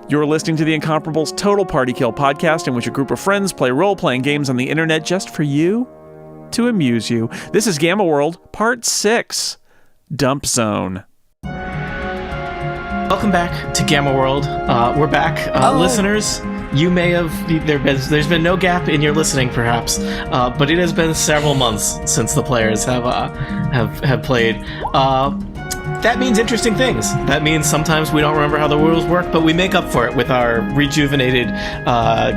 You're listening to the Incomparables Total Party Kill podcast, in which a group of friends play role-playing games on the internet just for you, to amuse you. This is Gamma World, Part 6, Dump Zone. Welcome back to Gamma World. We're back. Listeners, you may have... There's been no gap in your listening, perhaps, but it has been several months since the players have played. That means interesting things. That means sometimes we don't remember how the rules work, but we make up for it with our rejuvenated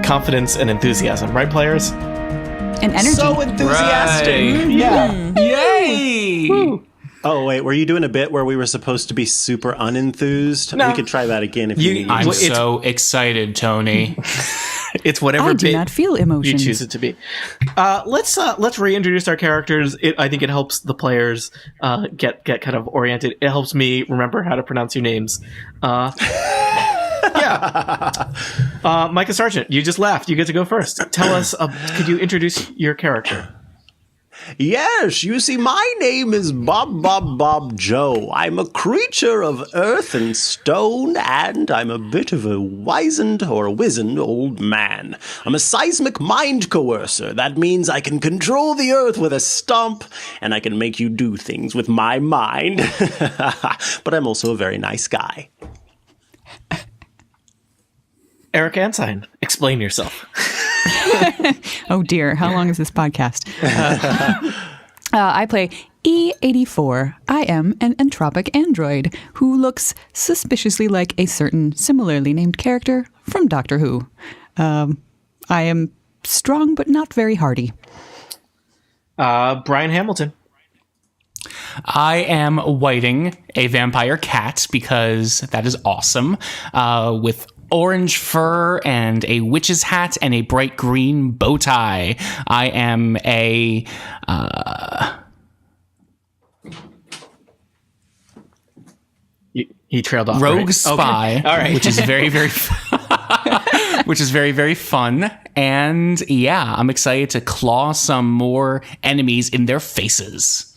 confidence and enthusiasm. Right, players? And energy. So enthusiastic. Right. Yeah. Yay! Woo. Oh, wait, were you doing a bit where we were supposed to be super unenthused? No. We could try that again if you need. I'm so excited, Tony. It's whatever I do not feel emotions. you choose it to be. Let's reintroduce our characters. I think it helps the players get kind of oriented. It helps me remember how to pronounce your names. Micah Sargent, you just laughed. You get to go first. Tell us, could you introduce your character? Yes, you see, my name is Bob Joe. I'm a creature of earth and stone, and I'm a bit of a wizened old man. I'm a seismic mind coercer. That means I can control the earth with a stomp, and I can make you do things with my mind. But I'm also a very nice guy. Eric Ensign, explain yourself. Oh dear, how long is this podcast? I play E84. I am an entropic android who looks suspiciously like a certain similarly named character from Doctor Who. I am strong but not very hardy. Brian Hamilton. I am Whiting, a vampire cat, because that is awesome, with orange fur and a witch's hat and a bright green bow tie. I am a... He trailed off. rogue right? spy, Okay. All right. which is very, very which is very, very fun. And yeah, I'm excited to claw some more enemies in their faces.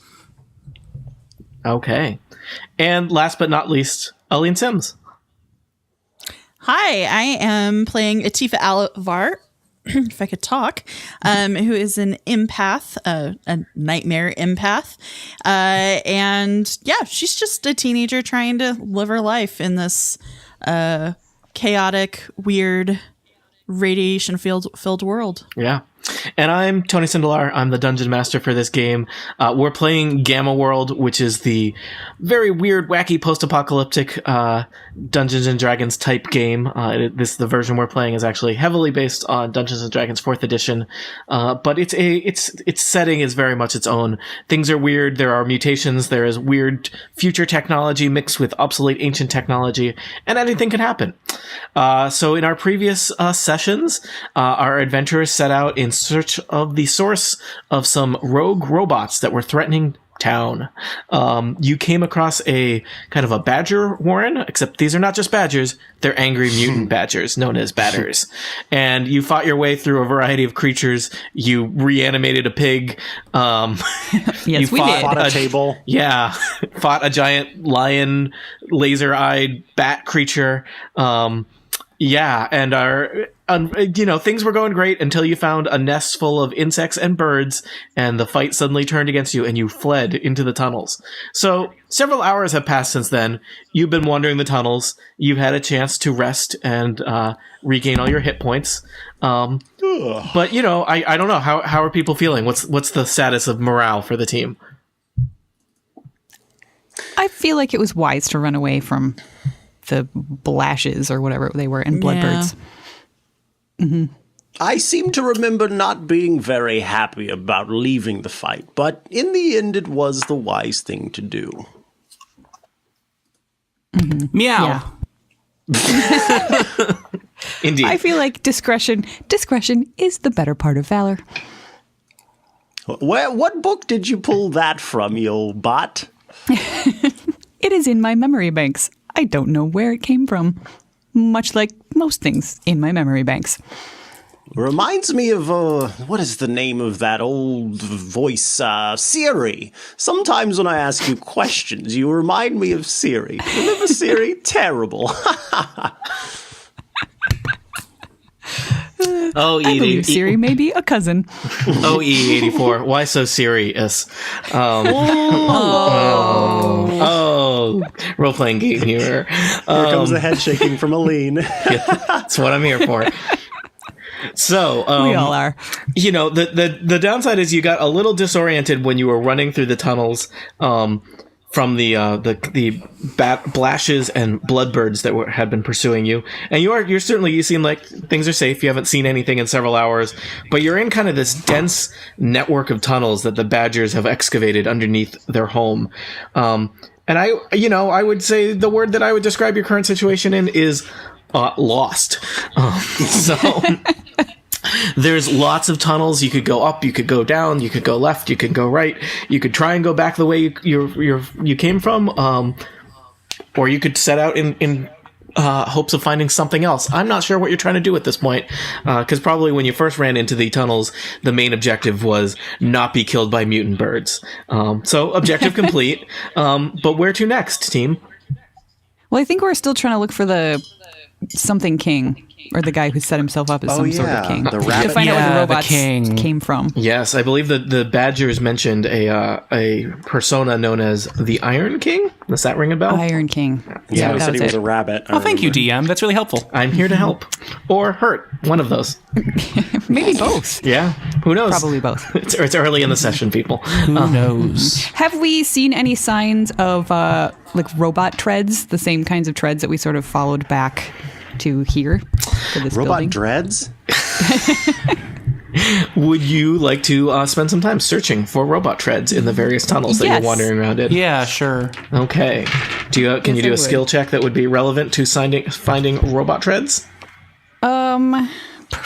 Okay. And last but not least, Aline Sims. Hi, I am playing Atifa Alavar, if I could talk, who is an empath, a nightmare empath. And yeah, she's just a teenager trying to live her life in this chaotic, weird, radiation-filled world. Yeah. And I'm Tony Sindelar. I'm the dungeon master for this game. We're playing Gamma World, which is the very weird, wacky, post-apocalyptic Dungeons and Dragons type game. The version we're playing is actually heavily based on Dungeons and Dragons 4th edition, but its setting is very much its own. Things are weird. There are mutations. There is weird future technology mixed with obsolete ancient technology, and anything can happen. So in our previous sessions, our adventurers set out in search of the source of some rogue robots that were threatening town. You came across a kind of a badger warren, except these are not just badgers, they're angry mutant badgers known as batters. And you fought your way through a variety of creatures. You reanimated a pig. Yes, you we did. Fought a table. Yeah. Fought a giant lion, laser-eyed bat creature. Yeah, and things were going great until you found a nest full of insects and birds, and the fight suddenly turned against you, and you fled into the tunnels. So, several hours have passed since then. You've been wandering the tunnels. You've had a chance to rest and regain all your hit points. But, I don't know. How are people feeling? What's the status of morale for the team? I feel like it was wise to run away from the Blashes or whatever they were and Bloodbirds. Yeah. Mm-hmm. I seem to remember not being very happy about leaving the fight, but in the end it was the wise thing to do. Mm-hmm. Meow. Yeah. Indeed. I feel like discretion is the better part of valor. What book did you pull that from, you old bot? It is in my memory banks. I don't know where it came from. Much like most things in my memory banks. Reminds me of, what is the name of that old voice? Siri. Sometimes when I ask you questions, you remind me of Siri. Remember Siri? Terrible. Oh, I believe Siri may be a cousin. OE84. Why so serious? Role-playing game here. Here comes the head shaking from Aline. That's what I'm here for. So, We all are. you know, the downside is you got a little disoriented when you were running through the tunnels from the blashes and bloodbirds that had been pursuing you. And you seem like things are safe. You haven't seen anything in several hours, but you're in kind of this dense network of tunnels that the badgers have excavated underneath their home. And I would say the word that I would describe your current situation in is lost. So there's lots of tunnels. You could go up, you could go down, you could go left, you could go right, you could try and go back the way you came from, or you could set out in hopes of finding something else. I'm not sure what you're trying to do at this point, because probably when you first ran into the tunnels, the main objective was not be killed by mutant birds. So objective complete. But where to next, team? Well, I think we're still trying to look for the something king, or the guy who set himself up as some sort of king. The rabbit. To find out where the robots king. came from. Yes, I believe that the Badgers mentioned a persona known as the Iron King. Does that ring a bell? Iron King. Yeah, he that said he was it. a rabbit. Oh, thank you, DM. That's really helpful. I'm here to help. Or hurt. One of those. Maybe both. Yeah. Who knows? Probably both. It's early in the session, people. Who knows? Have we seen any signs of like robot treads, the same kinds of treads that we sort of followed back to here, to this Robot building? dreads? Would you like to spend some time searching for robot treads in the various tunnels that Yes. you're wandering around in? Yeah, sure. Okay. Can you do I a skill check that would be relevant to finding robot treads?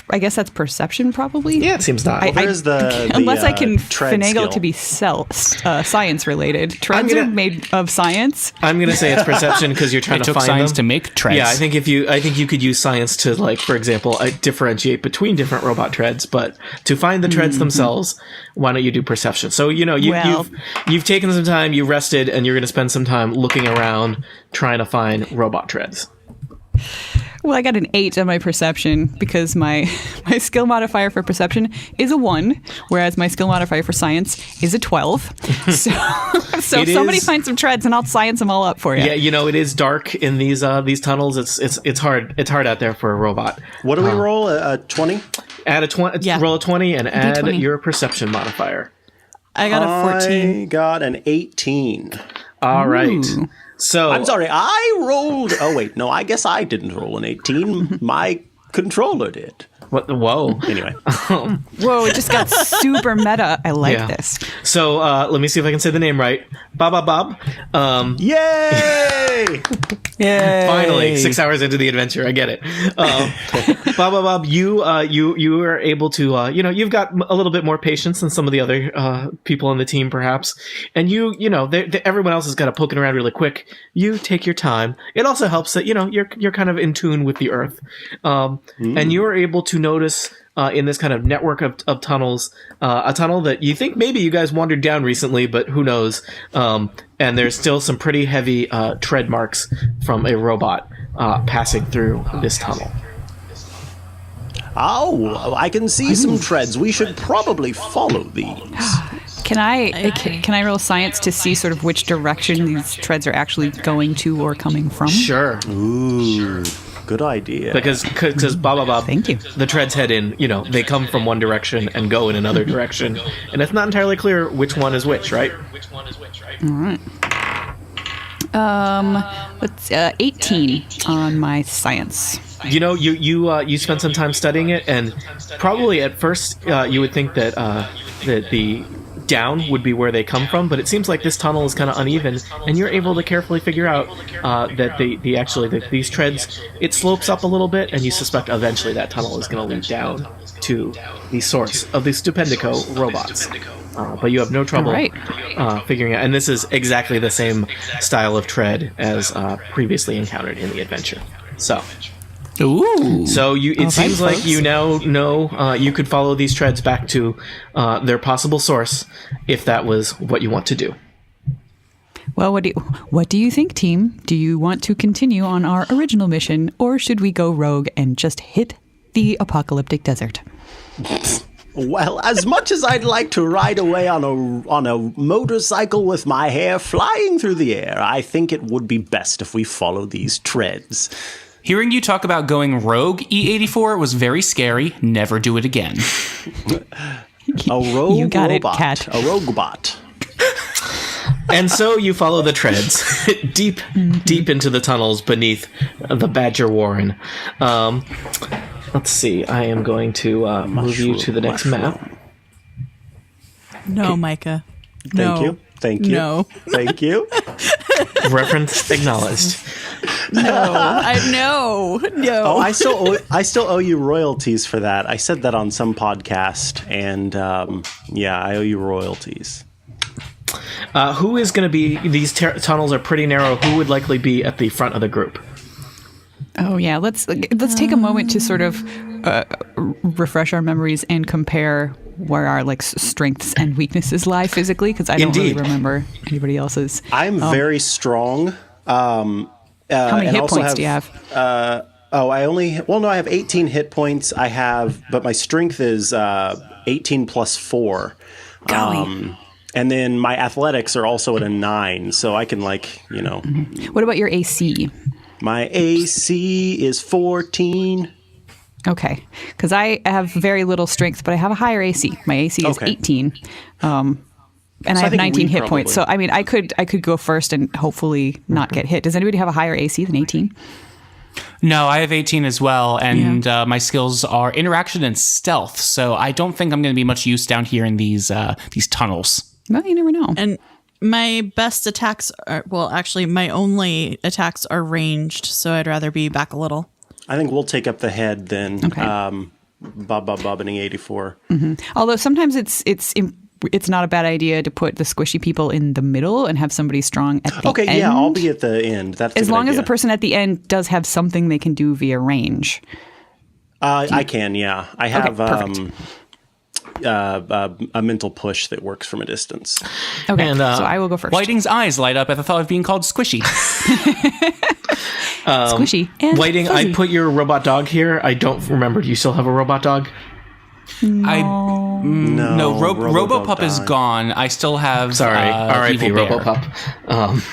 I guess that's perception, probably. Yeah, it seems not. Where's the Unless I can tread finagle skill? it to be science related. Treads are made of science. I'm gonna say it's perception because you're trying It to took find science them. to make treads. Yeah, I think you could use science to, like, for example, differentiate between different robot treads, but to find the treads themselves, why don't you do perception? So you've taken some time, you rested, and you're going to spend some time looking around trying to find robot treads. Well, I got an 8 on my perception because my skill modifier for perception is a 1, whereas my skill modifier for science is a 12. So if somebody finds some treads, and I'll science them all up for you. Yeah, it is dark in these tunnels. It's hard out there for a robot. What do we roll? A 20? Add a 20. Yeah. Roll a 20 and add D20. your perception modifier. I got a 14. I got an 18. All right. Ooh. So I'm sorry, I rolled... Oh, wait, no, I guess I didn't roll an 18. My controller did. What? Whoa. Anyway. Whoa, it just got super meta. I like Yeah. this. So let me see if I can say the name right. Bob. Yay! Yay! Finally, 6 hours into the adventure, I get it. Bob, you are able to, you've got a little bit more patience than some of the other people on the team, perhaps. And everyone else has got to poking around really quick. You take your time. It also helps that you're kind of in tune with the earth, and you are able to notice. In this kind of network of tunnels, a tunnel that you think maybe you guys wandered down recently, but who knows? And there's still some pretty heavy tread marks from a robot passing through this tunnel. Oh, I can see some treads. We should probably follow these. Can I roll science to see sort of which direction these treads are actually going to or coming from? Sure. Ooh, good idea. Because Bob, Thank you. the treads head in, they come from one direction and go in another direction. And it's not entirely clear which one is which, right? All right. Let's 18 on my science. You spent some time studying it, and probably at first you would think that the down would be where they come from, but it seems like this tunnel is kind of uneven, and you're able to carefully figure out that these treads, it slopes up a little bit, and you suspect eventually that tunnel is going to lead down to the source of the Stupendico robots. But you have no trouble figuring out, and this is exactly the same style of tread as previously encountered in the adventure. Ooh. So it seems like folks. you now know you could follow these treads back to their possible source if that was what you want to do. Well, what do you think, team? Do you want to continue on our original mission, or should we go rogue and just hit the apocalyptic desert. Well, as much as I'd like to ride away on a motorcycle with my hair flying through the air, I think it would be best if we follow these treads. Hearing you talk about going rogue, E84, was very scary. Never do it again. A rogue You got it, robot. Cat. A rogue bot. And so you follow the treads deep into the tunnels beneath the Badger Warren. Let's see. I am going to move you to the next map. No, Micah. Thank you. Thank you. No. Thank you. Reference acknowledged. No. Oh, I still owe you royalties for that. I said that on some podcast, and I owe you royalties. Who is going to be? These tunnels are pretty narrow. Who would likely be at the front of the group? Oh yeah, let's take a moment to sort of refresh our memories and compare where our strengths and weaknesses lie physically, because I don't really remember anybody else's. I'm very strong. How many hit points do you have? I have 18 hit points. But my strength is 18 plus 4. Golly. And then my athletics are also at a 9, so I can What about your AC? My AC is 14. Okay, because I have very little strength, but I have a higher AC. My AC is 18, and I have 19 hit points. So I mean, I could go first and hopefully not get hit. Does anybody have a higher AC than 18? No, I have 18 as well, and my skills are interaction and stealth. So I don't think I'm going to be much use down here in these tunnels. Well, you never know. And my best attacks my only attacks are ranged, so I'd rather be back a little. I think we'll take up the head then. Okay. Bob and 84. Mm-hmm. Although sometimes it's not a bad idea to put the squishy people in the middle and have somebody strong at the end. Okay, yeah, I'll be at the end. That's as long as the person at the end does have something they can do via range. I can, yeah. I have perfect. A mental push that works from a distance. Okay, And, so I will go first. Whiting's eyes light up at the thought of being called Squishy. Squishy and Whiting, fuzzy. I put your robot dog here. I don't remember. Do you still have a robot dog? No, Robopup is died. gone. I still have. Sorry, R.I.P. Evil Bear. Robopup.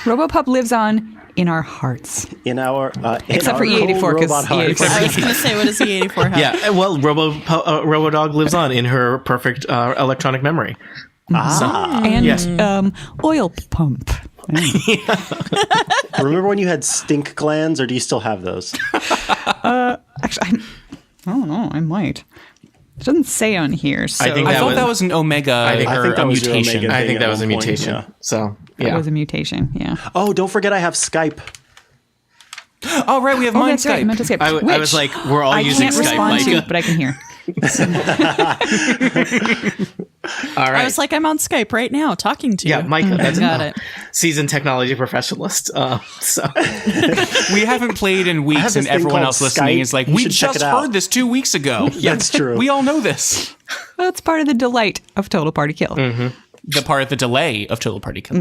Robopup lives on in our hearts. In our Except for E84, 'cause E84 I was going to say, what does the 84 have? Yeah, well, Robodog lives on in her perfect electronic memory. And Yes. oil pump. Remember when you had stink glands, or do you still have those? Actually, I don't know. I might. It doesn't say on here. So I think I that thought was- that was an Omega think or that a was your mutation. Omega. I think that at was a one point, mutation. yeah. So, it yeah. was a mutation. Yeah. Oh, don't forget I have Skype. Oh, right, we have Oh, Mind that's right. I Skype. meant to Skype. I was like, we're all I using can't Skype, respond to, Micah. but I can hear. All right. I was like, I'm on Skype right now talking to you. Yeah, Micah, that's Got it. seasoned technology professionalist. So We haven't played in have weeks, this and thing everyone called else listening Skype. is like, You we should check just it out." heard this 2 weeks ago. That's true. We all know this. That's part of the delight of Total Party Kill. The part of the delay of Total Party Kill.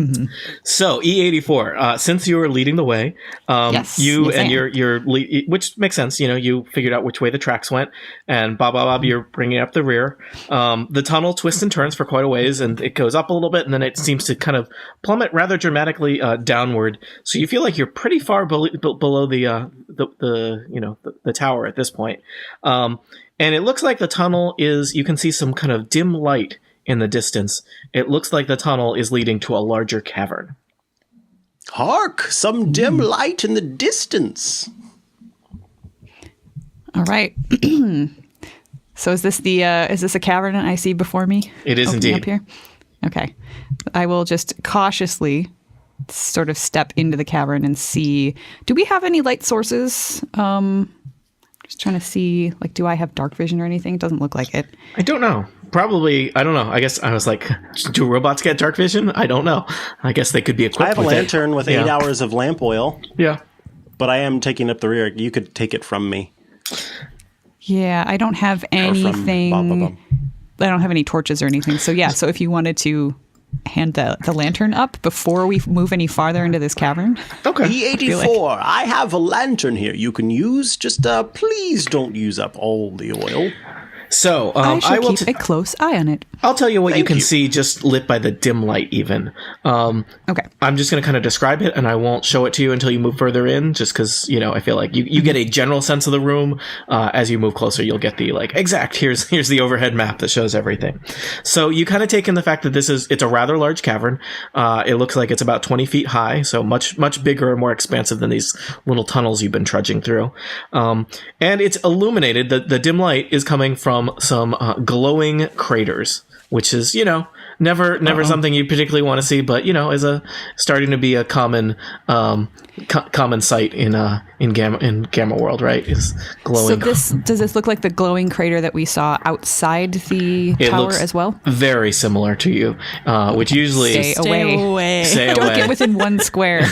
So E84, since you were leading the way, Yes, you yes, I and am. your which makes sense. You know, you figured out which way the tracks went, and Bob, you're bringing up the rear. The tunnel twists and turns for quite a ways, and it goes up a little bit, and then it seems to kind of plummet rather dramatically downward. So you feel like you're pretty far below the tower at this point, and it looks like the tunnel is. You can see some kind of dim light in the distance. It looks like the tunnel is leading to a larger cavern. Hark! Some dim light in the distance. All right. So is this a cavern I see before me? It is Opening indeed. up here. Okay. I will just cautiously sort of step into the cavern and see. Do we have any light sources? Just trying to see, like, do I have dark vision or anything? It doesn't look like it. I don't know. Probably, I don't know. I guess I was like, do robots get dark vision? I don't know. I guess they could be equipped I have a with lantern it. with 8 hours of lamp oil, Yeah. but I am taking up the rear. You could take it from me. Yeah, I don't have Or from anything. Bob. I don't have any torches or anything. So yeah, so if you wanted to hand the lantern up before we move any farther into this cavern. Okay. E84, I have a lantern here you can use. Just please don't use up all the oil. So I I shall will. keep a close eye on it. I'll tell you what you Thank can you. see just lit by the dim light even. Okay. I'm just going to kind of describe it, and I won't show it to you until you move further in, just because, I feel like you get a general sense of the room. As you move closer, you'll get the, exact, here's the overhead map that shows everything. So you kind of take in the fact that it's a rather large cavern. It looks like it's about 20 feet high, so much, much bigger and more expansive than these little tunnels you've been trudging through. And it's illuminated. The dim light is coming from some glowing craters, which is, never something you particularly want to see, but is starting to be a common common sight in Gamma World, right? Is glowing. So does this look like the glowing crater that we saw outside the It tower looks as well? very similar to you, which usually Stay away. Stay Don't away. get within 1 square.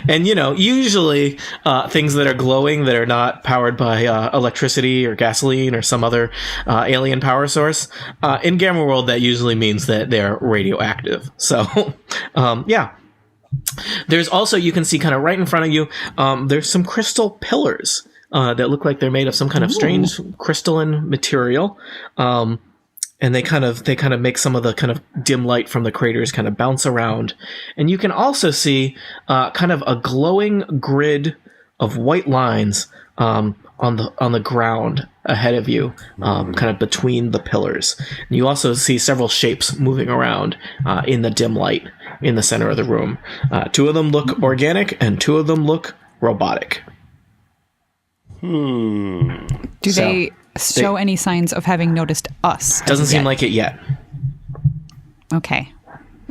And usually things that are glowing that are not powered by electricity or gasoline or some other alien power source, in Gamma World that usually means that they're radioactive. So yeah. There's also, you can see kind of right in front of you, there's some crystal pillars that look like they're made of some kind of strange crystalline material. And they kind of make some of the kind of dim light from the craters kind of bounce around. And you can also see kind of a glowing grid of white lines on the ground ahead of you, kind of between the pillars. And you also see several shapes moving around in the dim light in the center of the room. 2 of them look organic, and 2 of them look robotic. Do So, they show any signs of having noticed us? Doesn't seem yet? like it yet. Okay.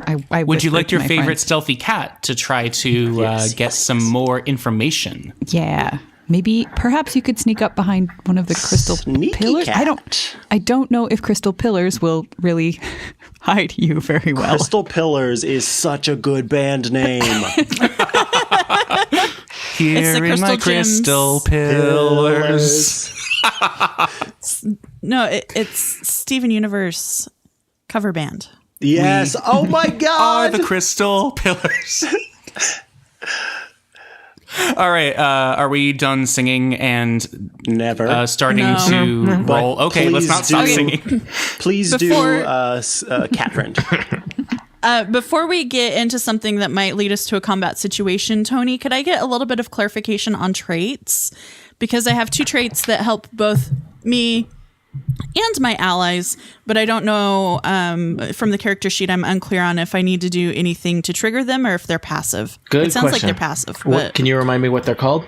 I Would you whispered like to your my favorite friend. stealthy cat to try to get some more information? Yeah. Perhaps you could sneak up behind one of the crystal Sneaky pillars. cat. I don't know if crystal pillars will really hide you very well. Crystal Pillars is such a good band name. Here in my Crystal crystal pillars. No, it's Steven Universe cover band. Yes. Oh my Are God. the crystal pillars. All right, are we done singing and Never. starting No. to roll? Okay, let's please not stop do. singing. Please Before- do cat friend. Before we get into something that might lead us to a combat situation, Tony, could I get a little bit of clarification on traits? Because I have 2 traits that help both me and my allies, but I don't know, from the character sheet, I'm unclear on if I need to do anything to trigger them or if they're passive. Good It sounds like question. they're passive. What, can you remind me what they're called?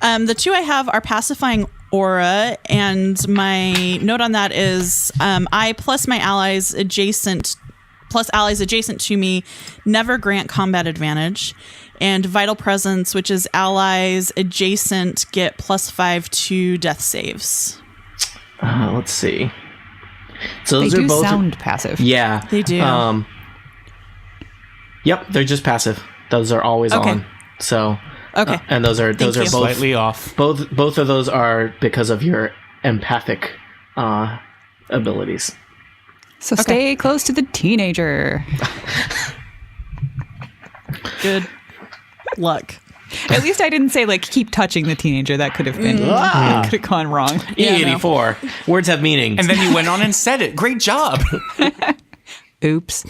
The 2 I have are pacifying aura, and my note on that is I plus my allies adjacent to me never grant combat advantage, and vital presence, which is allies adjacent get +5 to death saves. Let's see. So They those do are both sound passive. Yeah, They do. Yep, they're just passive. Those are always Okay. on. So Okay. and those are you. both Slightly off. both of those are because of your empathic abilities. So stay close to the teenager. Good luck. At least I didn't say keep touching the teenager. That could have been could have gone wrong. Yeah, E84. Words have meaning. And then you went on and said it. Great job. Oops.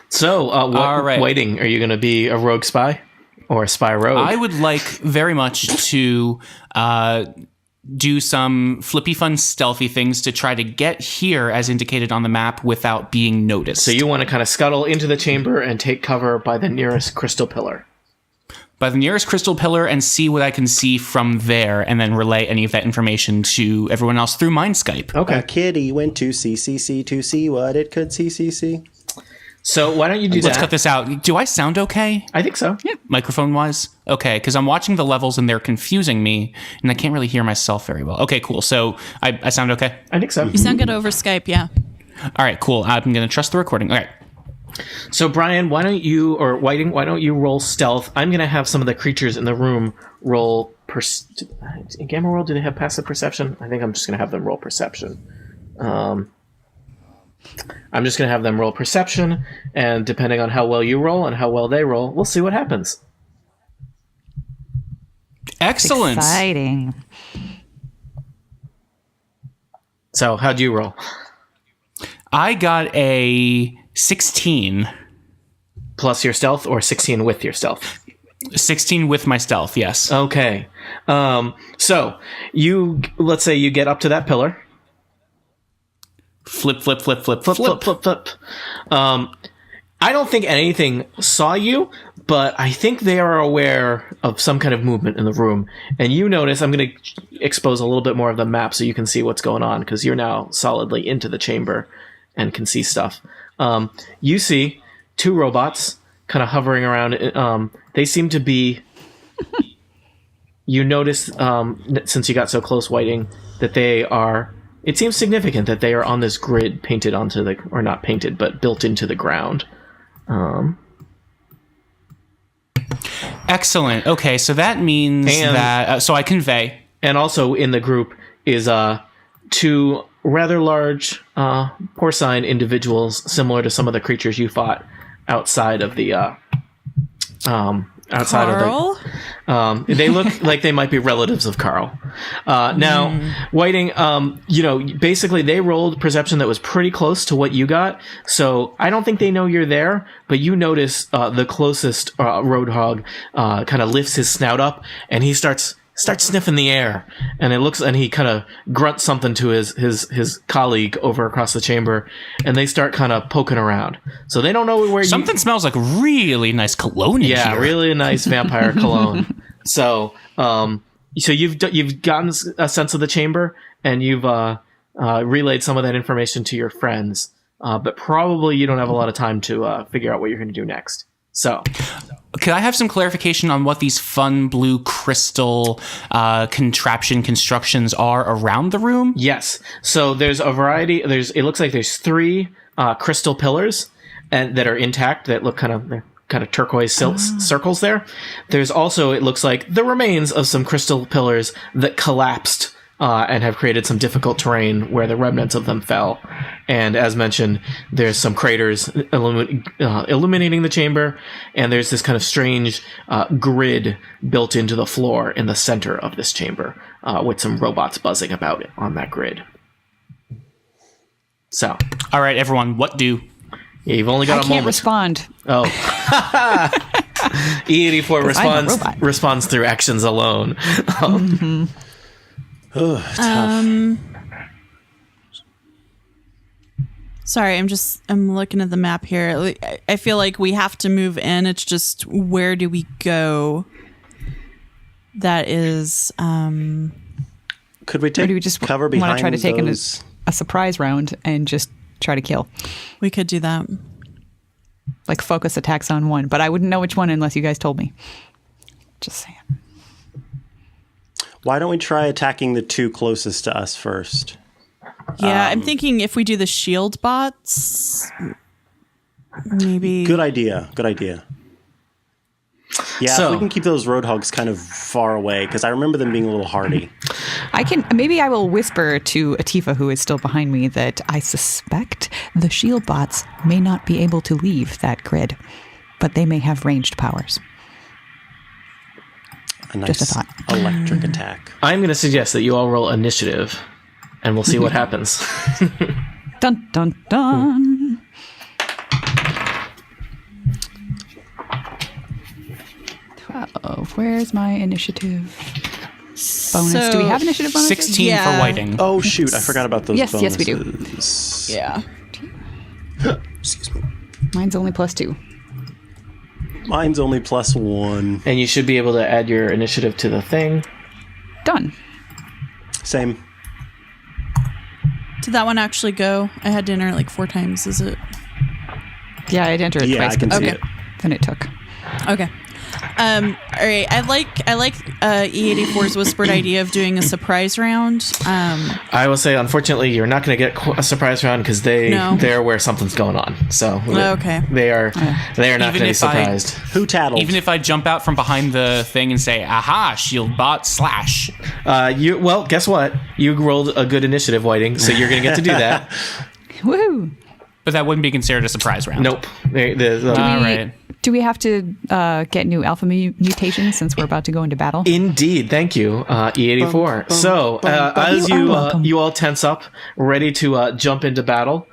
So, All right. Waiting. Are you going to be a rogue spy or a spy rogue? I would like very much to do some flippy fun stealthy things to try to get here as indicated on the map without being noticed. So you want to kind of scuttle into the chamber and take cover by the nearest crystal pillar. by the nearest crystal pillar and see what I can see from there, and then relay any of that information to everyone else through Mind Skype. Okay. A kitty went to CCC to see what it could see. So why don't you do Let's that? cut this out. Do I sound okay? I think so. Yeah. Microphone wise? Okay, because I'm watching the levels and they're confusing me and I can't really hear myself very well. Okay, cool. So I sound okay? I think so. You sound good over Skype, yeah. All right, cool. I'm going to trust the recording. All right. So Brian, why don't you, or Whiting, why don't you roll stealth? I'm going to have some of the creatures in the room roll. In Gamma World, do they have passive perception? I think I'm just going to have them roll perception. I'm just going to have them roll perception, and depending on how well you roll and how well they roll, we'll see what happens. Excellent. Exciting. So, how'd you roll? I got a 16. Plus your stealth, or 16 with your stealth? 16 with my stealth, yes. Okay. So, let's say you get up to that pillar. Flip, flip, flip, flip, Flip, flip, flip, flip. I don't think anything saw you, but I think they are aware of some kind of movement in the room. And you notice, I'm going to expose a little bit more of the map so you can see what's going on, because you're now solidly into the chamber and can see stuff. You see 2 robots kind of hovering around. They seem to be... You notice, since you got so close, Whiting, that they are... It seems significant that they are on this grid painted onto the... Or not painted, but built into the ground. Excellent. Okay, so that means that... so I convey. And also in the group is 2 rather large porcine individuals, similar to some of the creatures you fought outside of the... outside Carl? of the... they look like they might be relatives of Carl. Now, Whiting, basically they rolled perception that was pretty close to what you got, so I don't think they know you're there, but you notice the closest Roadhog kind of lifts his snout up, and he starts sniffing the air, and he kind of grunts something to his colleague over across the chamber, and they start kind of poking around. So they don't know where Something smells like really nice cologne in Yeah, here. really nice vampire cologne. So you've gotten a sense of the chamber, and you've relayed some of that information to your friends, but probably you don't have a lot of time to figure out what you're going to do next. So... Could I have some clarification on what these fun blue crystal contraption constructions are around the room? Yes. So there's a variety. It looks like there's 3 crystal pillars that are intact that look kind of turquoise circles there. There's also, it looks like, the remains of some crystal pillars that collapsed and have created some difficult terrain where the remnants of them fell. And as mentioned, there's some craters illuminating the chamber, and there's this kind of strange grid built into the floor in the center of this chamber, with some robots buzzing about it on that grid. So, All right, everyone, what do? yeah, you've only got I a can't moment. respond. Oh. E84 I'm a robot. responds through actions alone. Sorry, I'm looking at the map here. I feel like we have to move in. It's just, where do we go? That is, Could we Or take do we just cover want behind to try to take those? a surprise round and just try to kill? we could do that. Like focus attacks on one, but I wouldn't know which one unless you guys told me. Just saying. Why don't we try attacking the 2 closest to us first? Yeah, I'm thinking if we do the shield bots, maybe. Good idea. Yeah, So- if we can keep those Roadhogs kind of far away, because I remember them being a little hardy. Maybe I will whisper to Atifa, who is still behind me, that I suspect the shield bots may not be able to leave that grid, but they may have ranged powers. A nice Just a thought. electric attack. I'm going to suggest that you all roll initiative, and we'll see what happens. Dun dun dun. Where's my initiative bonus? Do we have initiative bonus? 16 Yeah. for Whiting. Oh, shoot. I forgot about those Yes, bonuses. yes, we do. Yeah. Excuse me. Mine's only +2. Mine's only +1. And you should be able to add your initiative to the thing. Done. Same. Did that one actually go? I had dinner like 4 times. Is it? Yeah, I'd enter it Yeah, twice. I can but see Okay. it. Then it took. Okay. All right. I like E84's whispered idea of doing a surprise round. I will say, unfortunately, you're not going to get a surprise round because No. they're where something's going on. So Okay. they are not Even going to be if I- surprised. Who tattled? Even if I jump out from behind the thing and say, aha, shield bot slash. Well, guess what? You rolled a good initiative, Whiting, so you're going to get to do that. Woohoo! But that wouldn't be considered a surprise round. Nope. All right. Do we have to get new alpha mutations since we're about to go into battle? Indeed, thank you, E84. So, as you all tense up, ready to jump into battle,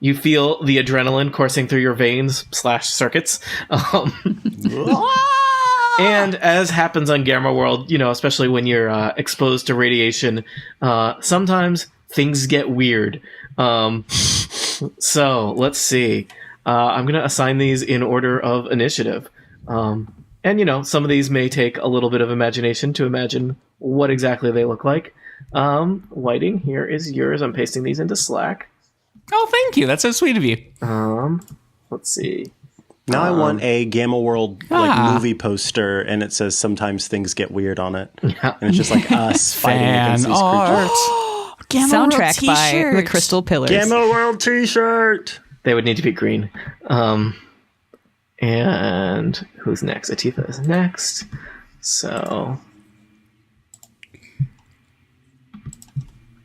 you feel the adrenaline coursing through your veins / circuits. And as happens on Gamma World, especially when you're exposed to radiation, sometimes things get weird. So, let's see. I'm going to assign these in order of initiative. And, some of these may take a little bit of imagination to imagine what exactly they look like. Whiting, here is yours. I'm pasting these into Slack. Oh, thank you. That's so sweet of you. Let's see. Now I want a Gamma World movie poster, and it says sometimes things get weird on it. Yeah. And it's just like us fighting against these creatures. Gamma Soundtrack World by t-shirt. the Crystal Pillars. Gamma World t-shirt! They would need to be green. And who's next? Atifa is next. So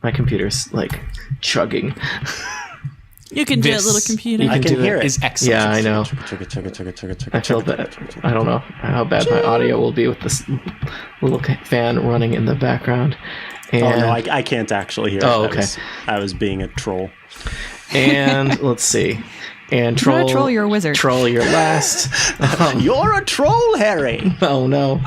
my computer's like chugging. You can do it, This- little computer. I can do hear it. it. Is excellent. Yeah, I know. I feel bad. I don't know how bad my audio will be with this little fan running in the background. And, Oh, no, I can't actually hear it. Oh, okay. I was being a troll. and let's see. And You're not a troll, you're a wizard. Troll, you're last. You're a troll, Harry! Oh no.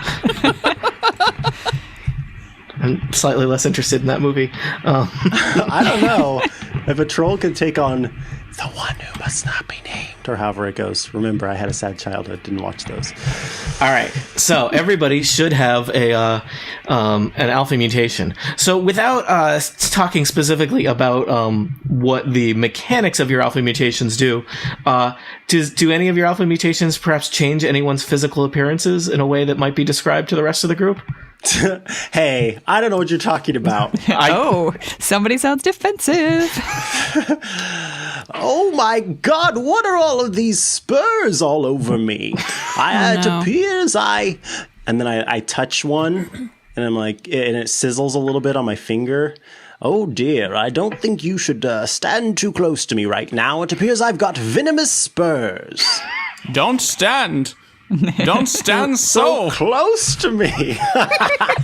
I'm slightly less interested in that movie. I don't know. If a troll could take on the one who must not be named, or however it goes. Remember, I had a sad childhood, didn't watch those. All right, so everybody should have an alpha mutation. So without talking specifically about what the mechanics of your alpha mutations do any of your alpha mutations perhaps change anyone's physical appearances in a way that might be described to the rest of the group? Hey, I don't know what you're talking about. Oh, somebody sounds defensive. Oh my God, what are all of these spurs all over me? It no. appears and then I touch one, and I'm like, and it sizzles a little bit on my finger. Oh dear, I don't think you should stand too close to me right now. It appears I've got venomous spurs. Don't stand. Don't stand so. Close to me.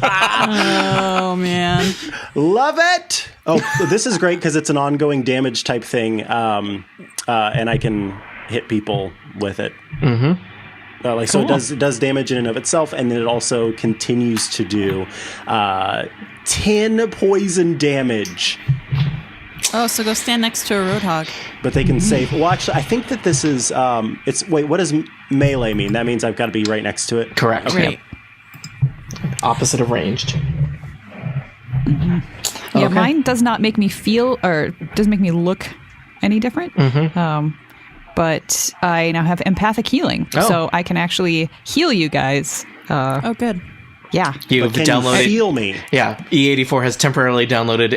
Oh, man. Love it. Oh, this is great because it's an ongoing damage type thing, and I can hit people with it. Mm-hmm. So it does damage in and of itself, and then it also continues to do 10 poison damage. Oh, so go stand next to a roadhog. But they can save. Well, actually, I think that this is. Wait, what does melee mean? That means I've got to be right next to it. Correct. Okay. Right. Opposite of ranged. Yeah, Okay. mine does not make me feel or doesn't make me look any different. But I now have empathic healing, Oh. so I can actually heal you guys. Oh, good. Yeah. You've Can downloaded. you feel me? Yeah, E84 has temporarily downloaded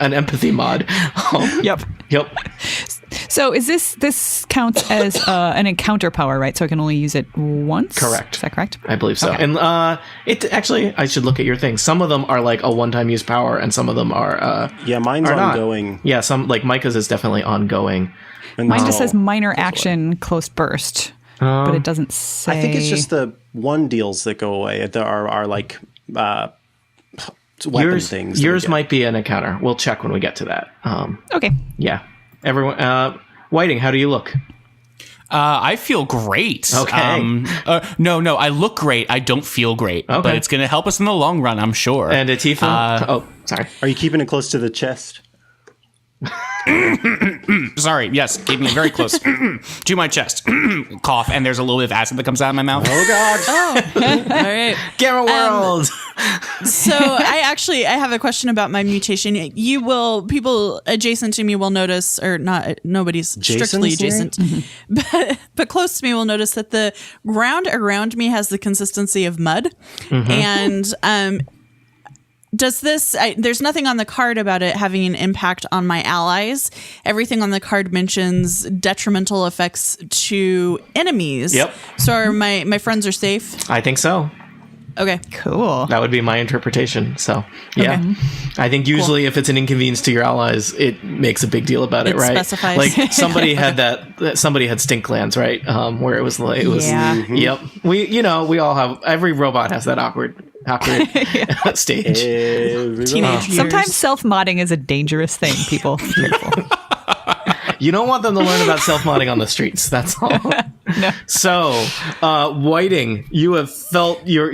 an empathy mod. Yep. Yep. So is this counts as an encounter power, right? So I can only use it once? Correct. Is that correct? I believe so. Okay. And it actually, I should look at your thing. Some of them are like a one-time use power, and some of them are Yeah, mine's are not. ongoing. Yeah, some like Micah's is definitely ongoing. And Mine just so- says minor action, close burst, but it doesn't say. I think it's just the one deals that go away. There are like weapon things. that we Yours get. might be an encounter. We'll check when we get to that. Okay. Yeah. Everyone, Whiting, how do you look? I feel great. Okay. No, I look great. I don't feel great. Okay. But it's going to help us in the long run, I'm sure. And Atifa? Sorry. Are you keeping it close to the chest? Sorry, yes, keeping it very close to my chest. Cough, and there's a little bit of acid that comes out of my mouth. Oh God! All right. Gamma World! So I have a question about my mutation. People adjacent to me will notice, or not, nobody's strictly Jason's adjacent, but close to me will notice that the ground around me has the consistency of mud. And does this, there's nothing on the card about it having an impact on my allies. Everything on the card mentions detrimental effects to enemies. Yep. So are my friends are safe? I think so. Okay. Cool. That would be my interpretation. So, yeah. I think usually if it's an inconvenience to your allies, it makes a big deal about it, It right? specifies. Like somebody had somebody had stink glands, right? Where it was like, Yeah. Yep. We all have, every robot has that awkward stage. Teenage years. Sometimes self-modding is a dangerous thing, people. Careful. You don't want them to learn about self-modding on the streets. That's all. No. So, Whiting, you have felt your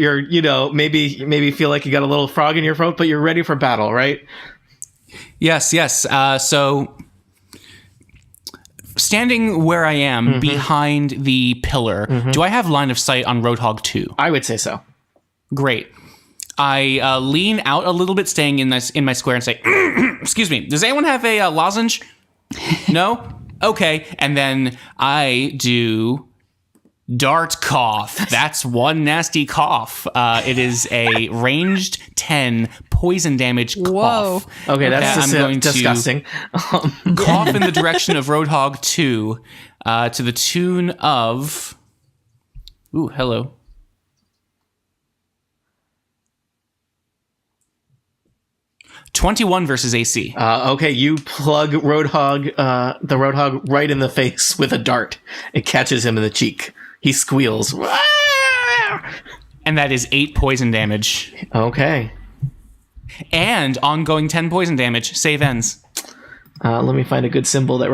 maybe feel like you got a little frog in your throat, but you're ready for battle, right? Yes. So, standing where I am behind the pillar, do I have line of sight on Roadhog 2? I would say so. Great. I lean out a little bit, staying in my square, and say, "Excuse me. Does anyone have a lozenge? No? Okay." And then I do Dart Cough. That's one nasty cough. It is a ranged 10 poison damage cough. Okay, that's disgusting. To cough in the direction of Roadhog 2 to the tune of... Ooh, hello. ...21 versus AC. Okay, you plug the Roadhog right in the face with a dart. It catches him in the cheek. He squeals. And that is 8 poison damage. Okay. And ongoing 10 poison damage. Save ends. Let me find a good symbol that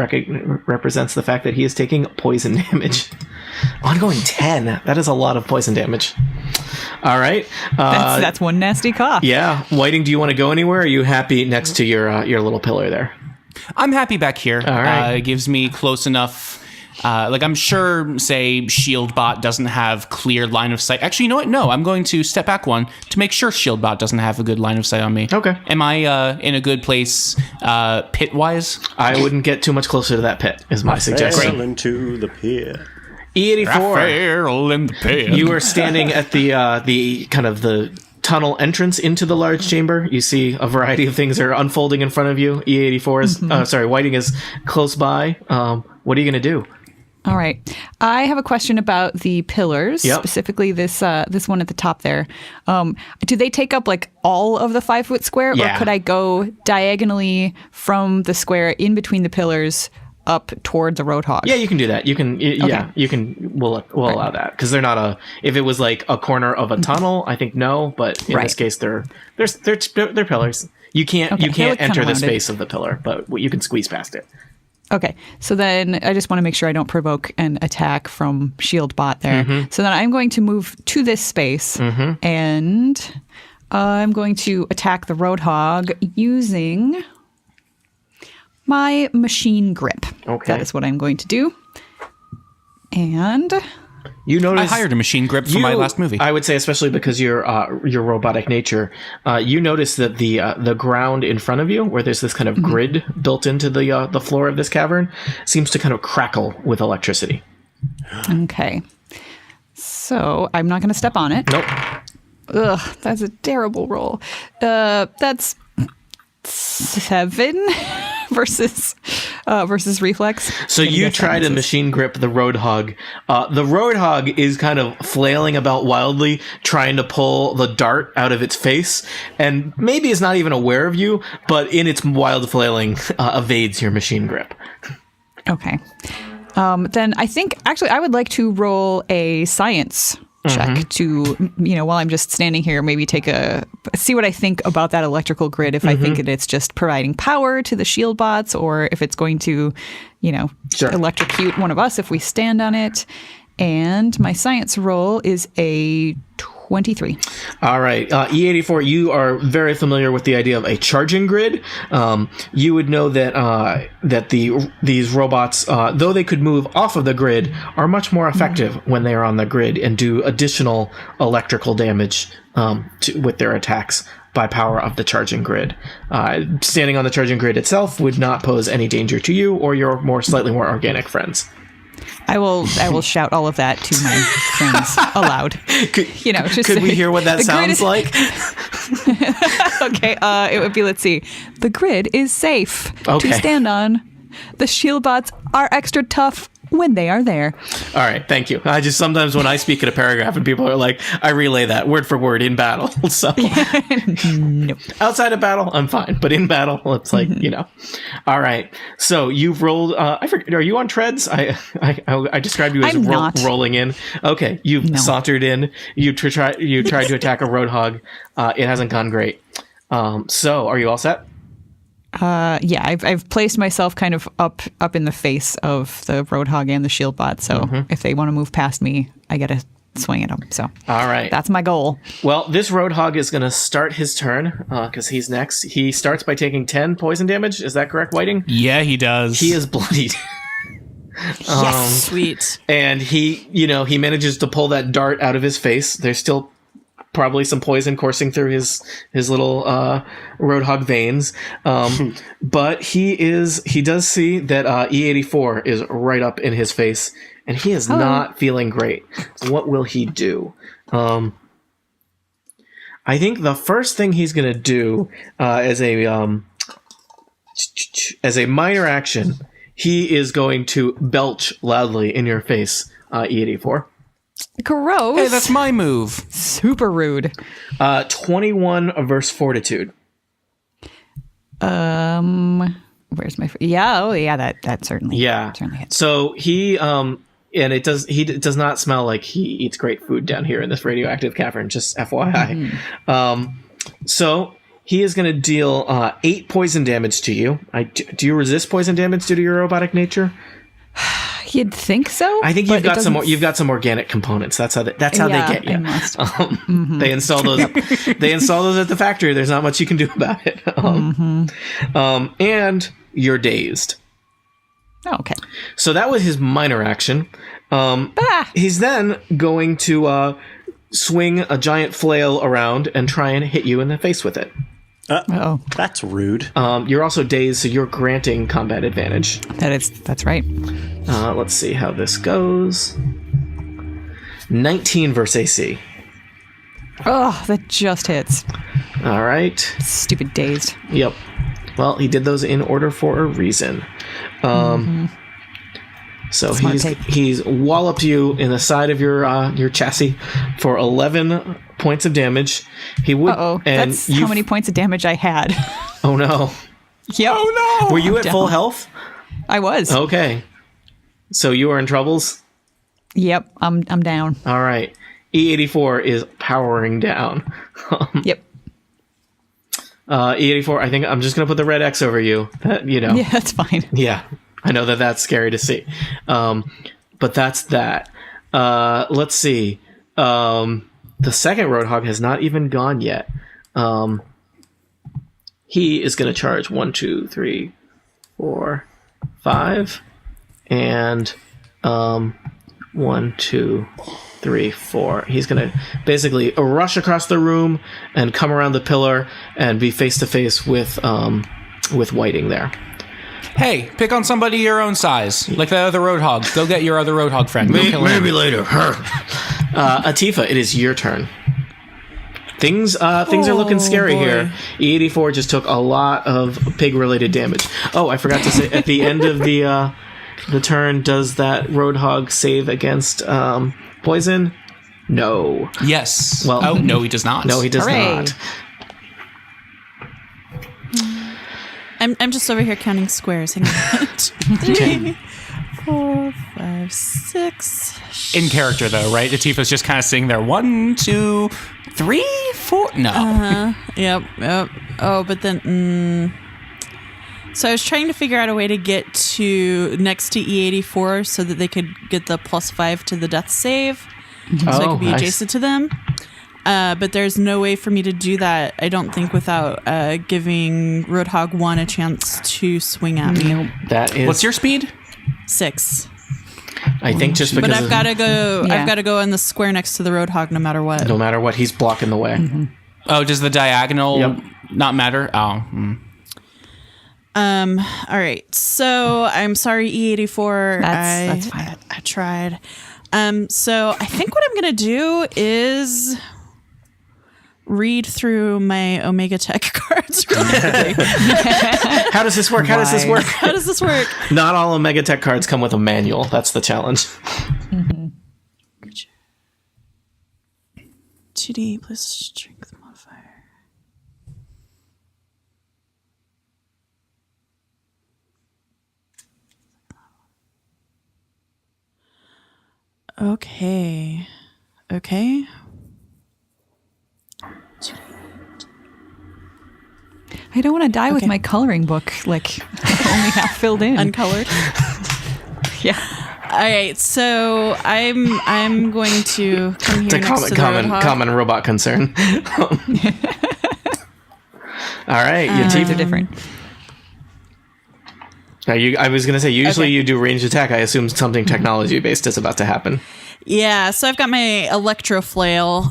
represents the fact that he is taking poison damage. Ongoing 10. That is a lot of poison damage. All right. That's one nasty cough. Yeah. Whiting, do you want to go anywhere? Or are you happy next to your little pillar there? I'm happy back here. All right. It gives me close enough. I'm sure, say, Shieldbot doesn't have clear line of sight. Actually, you know what? No, I'm going to step back one to make sure Shieldbot doesn't have a good line of sight on me. Okay. Am I in a good place pit-wise? I wouldn't get too much closer to that pit, is my suggestion. Sail into the pier. E84. Raphael in the pit. You are standing at the kind of the tunnel entrance into the large chamber. You see a variety of things are unfolding in front of you. E84 is, Whiting is close by. What are you going to do? All right. I have a question about the pillars, Yep. specifically this one at the top there. Do they take up like all of the 5-foot square, Yeah. or could I go diagonally from the square in between the pillars up toward the Roadhog? Yeah, you can do that. You can, yeah, you can. We'll allow that because they're not if it was like a corner of a tunnel, I think no, but in this case, they're pillars. You can't Okay, they look enter kinda the rounded. space of the pillar, but you can squeeze past it. Okay, so then I just want to make sure I don't provoke an attack from Shieldbot there. So then I'm going to move to this space, and I'm going to attack the Roadhog using my machine grip. Okay. That is what I'm going to do. And You I notice hired a machine grip for my last movie. I would say, especially because your robotic nature, you notice that the ground in front of you, where there's this kind of grid built into the floor of this cavern, seems to kind of crackle with electricity. okay, so I'm not going to step on it. Nope. Ugh, that's a terrible roll. That's 7 versus reflex. So I'm gonna you guess try that to misses. machine grip the Roadhog. The Roadhog is kind of flailing about wildly, trying to pull the dart out of its face, and maybe is not even aware of you, but in its wild flailing, evades your machine grip. Okay. Then I think actually I would like to roll a science check to, while I'm just standing here, maybe see what I think about that electrical grid. If I think it's just providing power to the shield bots, or if it's going to, Sure. electrocute one of us if we stand on it. And my science roll is a 23. All right. E84, you are very familiar with the idea of a charging grid. You would know that these robots, though they could move off of the grid, are much more effective when they are on the grid and do additional electrical damage with their attacks by power of the charging grid. Standing on the charging grid itself would not pose any danger to you or your slightly more organic friends. I will shout all of that to my friends aloud. Just Could we say, hear what that "The grid sounds is-" like? Okay, it would be, let's see. The grid is safe Okay. to stand on. The shield bots are extra tough when they are there. All right, thank you. I just sometimes when I speak in a paragraph and people are like, I relay that word for word in battle. So Nope. outside of battle, I'm fine, but in battle, it's like All right, so you've rolled. I forget. Are you on treads? I described you as I'm not. rolling in. Okay, you've sauntered in. You tried to attack a roadhog. It hasn't gone great. So are you all set? Yeah, I've placed myself kind of up in the face of the Roadhog and the Shield Bot. So if they want to move past me, I get to swing at them. So All right. that's my goal. Well, this Roadhog is going to start his turn because he's next. He starts by taking 10 poison damage. Is that correct, Whiting? Yeah, he does. He is bloodied. Sweet. And he manages to pull that dart out of his face. There's still probably some poison coursing through his little Roadhog veins. But he does see that E84 is right up in his face, and he is not feeling great. So what will he do? I think the first thing he's going to do as a minor action, he is going to belch loudly in your face, E84. Gross. Hey, that's my move. Super rude. 21 versus Fortitude. Where's my? Yeah. Oh, yeah. That certainly. Yeah. Certainly hits. So he and he does not smell like he eats great food down here in this radioactive cavern. Just FYI. So he is going to deal 8 poison damage to you. Do you resist poison damage due to your robotic nature? You'd think so. I think but you've it got some. doesn't- You've got some organic components. That's how they get you. I must. They install those. They install those at the factory. There's not much you can do about it. And you're dazed. Oh, okay. So that was his minor action. He's then going to swing a giant flail around and try and hit you in the face with it. Oh, That's rude. You're also dazed, so you're granting combat advantage. that's right. Let's see how this goes. 19 versus AC. Oh, that just hits. All right. Stupid dazed. Yep. Well, he did those in order for a reason. So Smart take. he's walloped you in the side of your chassis for 11 points of damage. He would. Uh-oh. And That's how many points of damage I had. Oh no! Yep. Oh no! Were you at full health? I was. Okay. So you are in troubles. Yep. I'm down. All right. E84 is powering down. Yep. E84. I think I'm just gonna put the red X over you. Yeah, that's fine. Yeah, I know that's scary to see. But that's that. Let's see. The second Roadhog has not even gone yet. He is going to charge 1, 2, 3, 4, 5. And 1, 2, 3, 4. He's going to basically rush across the room and come around the pillar and be face to face with Whiting there. Hey, pick on somebody your own size, like that other Roadhog. Go get your other Roadhog friend. Go kill him. later. Atifa, it is your turn. Things are looking scary here. E84 just took a lot of pig-related damage. Oh, I forgot to say, at the end of the turn, does that Roadhog save against poison? No. Yes. Well- no, he does not. No, he does Hooray. not. I'm just over here counting squares. Hang on. 3, 4, 5, 6. In character, though, right? Atifa's just kind of sitting there. 1, 2, 3, 4. No. Yep. Oh, but then. So I was trying to figure out a way to get to next to E84 so that they could get the +5 to the death save, so I could be nice. adjacent to them. But there's no way for me to do that, I don't think, without giving Roadhog 1 a chance to swing at me. That is. What's your speed? 6. I think just because. But I've got to go. Yeah. I've got to go in the square next to the Roadhog, no matter what. No matter what, he's blocking the way. Oh, does the diagonal Yep. not matter? Oh. All right. So I'm sorry, E84. That's fine. I tried. So I think what I'm gonna do is read through my Omega Tech cards really quickly. How does this work? How does this work? How does this work? Not all Omega Tech cards come with a manual. That's the challenge. 2d plus strength modifier. Okay. I don't want to die with my coloring book, like, only half filled in. Uncolored. Yeah. All right, so I'm going to come here It's a next to the Roadhog. common robot concern. All right, your Teeth teeth are different. I was going to say, usually Okay. you do ranged attack. I assume something technology-based is about to happen. Yeah, so I've got my Electro Flail,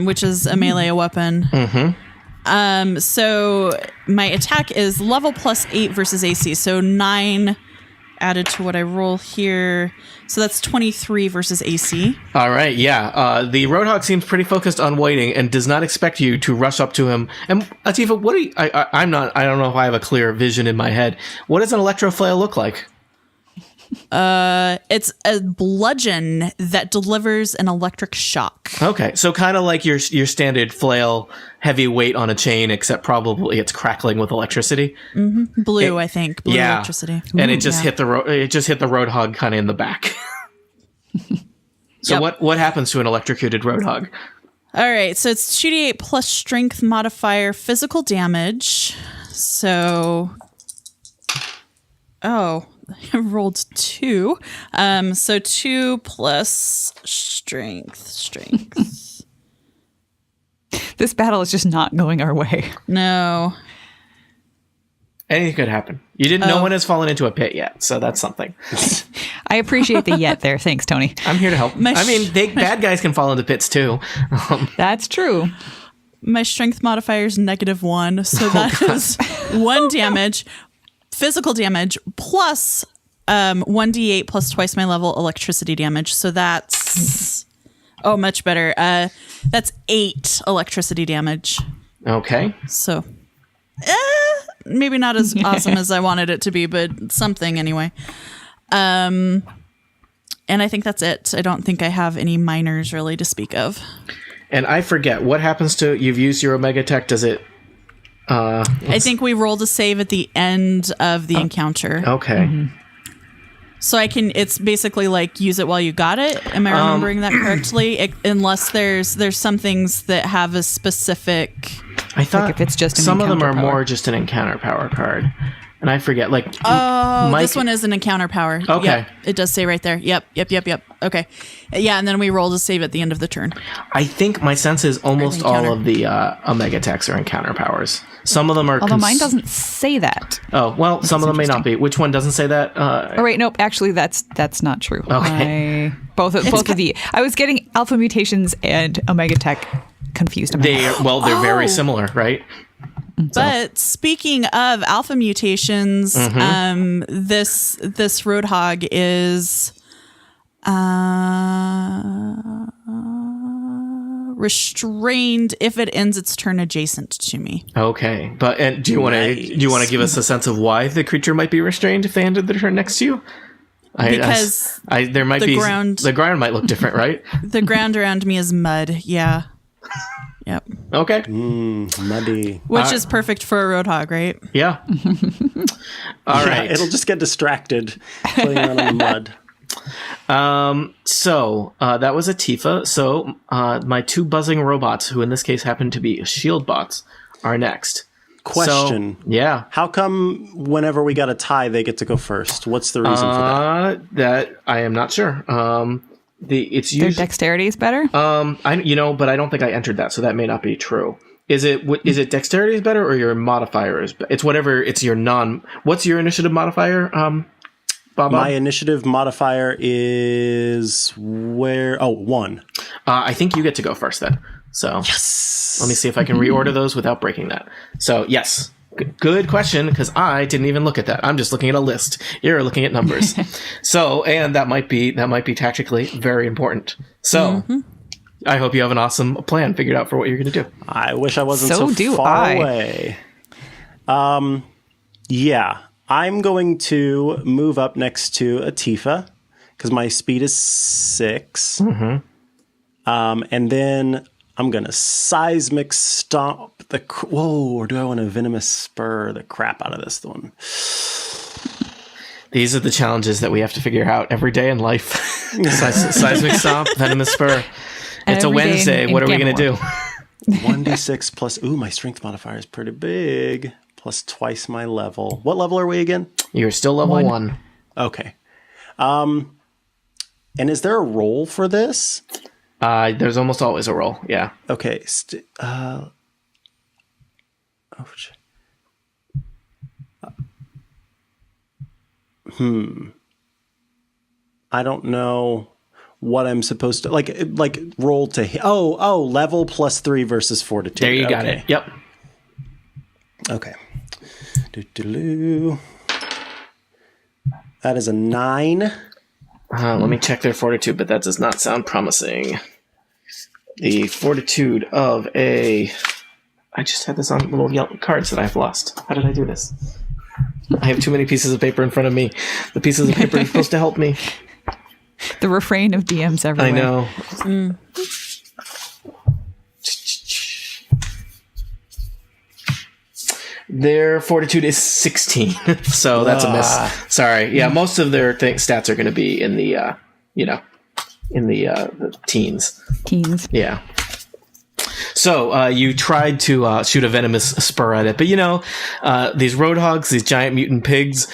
which is a melee weapon. Mm-hmm. So my attack is level +8 versus AC, so 9 added to what I roll here. So that's 23 versus AC. All right, yeah. The Roadhog seems pretty focused on waiting and does not expect you to rush up to him. And Atifa, what are you... I don't know if I have a clear vision in my head. What does an Electro Flail look like? It's a bludgeon that delivers an electric shock. Okay, so kind of like your standard flail, heavy weight on a chain, except probably it's crackling with electricity. Blue, I think. Blue Yeah. electricity. And it just Yeah. hit the Roadhog kind of in the back. So Yep. what happens to an electrocuted Roadhog? All right, so it's 2d8 plus strength modifier physical damage. So, I rolled 2. So 2 plus strength. This battle is just not going our way. No. Anything could happen. You didn't. No one has fallen into a pit yet, so that's something. I appreciate the yet there. Thanks, Tony. I'm here to help. Bad guys can fall into pits too. That's true. My strength modifier is -1, so that is 1 damage, physical damage, plus 1d8 plus twice my level electricity damage. So that's much better. That's 8 electricity damage. Okay. So maybe not as awesome as I wanted it to be, but something anyway. And I think that's it. I don't think I have any minors really to speak of. And I forget what happens to you've used your Omega Tech. Does it? I think we rolled a save at the end of the encounter. Okay. So it's basically like use it while you got it. Am I remembering that correctly? Unless there's some things that have a specific. I thought if it's just an some of them are encounter power. more just an encounter power card, and I forget. Like This one is an encounter power. Okay. Yep, it does say right there. Yep. Okay. Yeah, and then we rolled a save at the end of the turn. I think my sense is almost encounter. all of the Omega Techs are encounter powers. Some of them are. Although mine doesn't say that. Oh well, some of them may not be. Which one doesn't say that? Oh wait, nope. Actually, that's not true. Okay. Both of the. I was getting Alpha Mutations and Omega Tech confused. They're very similar, right? But speaking of alpha mutations, this Roadhog is restrained if it ends its turn adjacent to me. Okay, but do you want to give us a sense of why the creature might be restrained if they ended their turn next to you? Because there might the be ground- the ground might look different, right? The ground around me is mud. Yeah. Yep. Okay. Muddy. Which is perfect for a Roadhog, right? Yeah. All Yeah, right. it'll just get distracted playing around in the mud. So that was a Tifa. So my 2 buzzing robots, who in this case happen to be shield bots, are next. Question. So, yeah. How come whenever we got a tie, they get to go first? What's the reason for that? That I am not sure. It's Their usually dexterity is better. but I don't think I entered that, so that may not be true. Is it dexterity is better or your modifier is? It's whatever. It's your non. What's your initiative modifier? Bob? My initiative modifier is 1. I think you get to go first then. So yes. Let me see if I can reorder those without breaking that. So yes. Good question, because I didn't even look at that. I'm just looking at a list. You're looking at numbers. So, and that might be tactically very important. So, I hope you have an awesome plan figured out for what you're going to do. I wish I wasn't So so, do far I. away. Yeah, I'm going to move up next to Atifa because my speed is 6. And then I'm going to seismic stomp the... Whoa, or do I want to venomous spur the crap out of this one? These are the challenges that we have to figure out every day in life. Seismic stomp, venomous spur. It's a Every day Wednesday. in What are we Gamma going to do? 1d6 plus... Ooh, my strength modifier is pretty big. Plus twice my level. What level are we again? You're still level 1. Okay. And is there a roll for this? There's almost always a roll. Yeah. Okay. Oh, shit. I don't know what I'm supposed to like roll to hit. Oh, level plus 3 versus fortitude. There you got it. Yep. Okay. Doo-doo-doo. That is a 9. Let me check their fortitude, but that does not sound promising. The fortitude of a... I just had this on little yellow cards that I've lost. How did I do this? I have too many pieces of paper in front of me. The pieces of paper are supposed to help me. The refrain of DMs everywhere. I know. Their fortitude is 16, so that's a miss. Sorry. Yeah, most of their stats are going to be in the, the teens. Teens. Yeah. So you tried to shoot a venomous spur at it, but these roadhogs, these giant mutant pigs,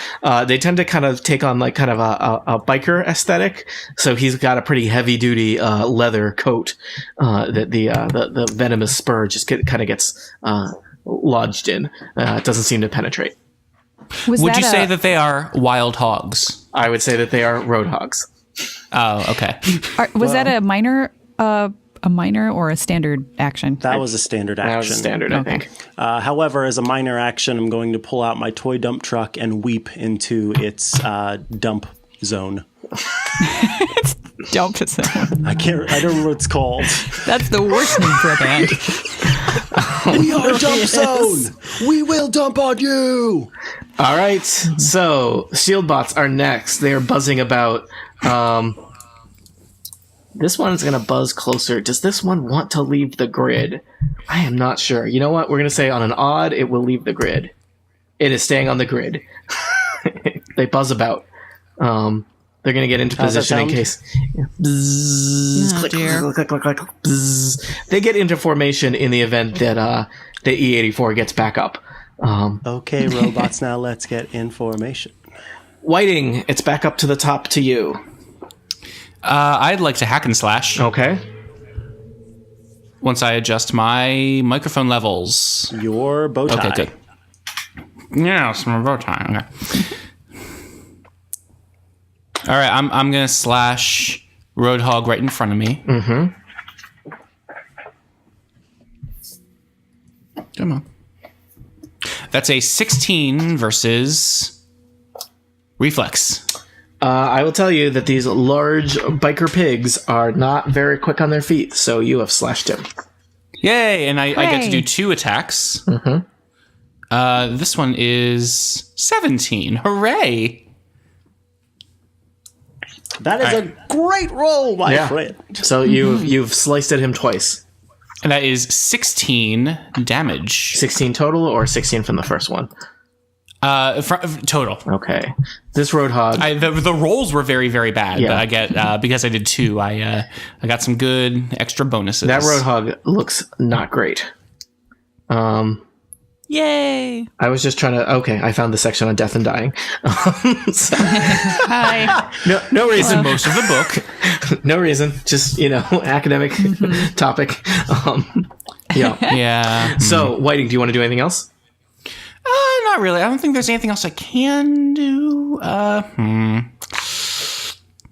they tend to kind of take on like kind of a biker aesthetic. So he's got a pretty heavy duty leather coat that the venomous spur just kind of gets lodged in. It doesn't seem to penetrate. Would you say that they are wild hogs? I would say that they are roadhogs. Oh, okay. Was that a minor or a standard action? That was a standard action. That was a standard, I think. However, as a minor action, I'm going to pull out my toy dump truck and weep into its dump zone. Dump zone. I don't remember what it's called. That's the worst name for a band. We are dump zone. We will dump on you. All right. So shield bots are next. They are buzzing about. This one's going to buzz closer. Does this one want to leave the grid? I am not sure. You know what? We're going to say on an odd, it will leave the grid. It is staying on the grid. They buzz about. They're going to get into position in case. Yeah. Bzzz, click, click, click, click, click, bzzz. They get into formation in the event that the E-84 gets back up. Okay, robots, now let's get in formation. Whiting, it's back up to the top to you. I'd like to hack and slash. Okay. Once I adjust my microphone levels. Your bow tie. Okay, good. Yes, my bow tie. Okay. All right, I'm gonna slash Roadhog right in front of me. Mm-hmm. Come on. That's a 16 versus reflex. I will tell you that these large biker pigs are not very quick on their feet, so you have slashed him. Yay! And I get to do 2 attacks. Mm-hmm. This one is 17. Hooray! That is a great roll, my friend. So you've sliced at him twice. And that is 16 damage. 16 total or 16 from the first one? Total. Okay. This Roadhog... The rolls were very, very bad, Yeah. but I get because I did 2, I got some good extra bonuses. That Roadhog looks not great. Yay! I was just trying to... Okay, I found the section on death and dying. Hi. No reason. most of the book. No reason. Just, academic topic. Yeah. Yeah. So, Whiting, do you want to do anything else? Not really. I don't think there's anything else I can do.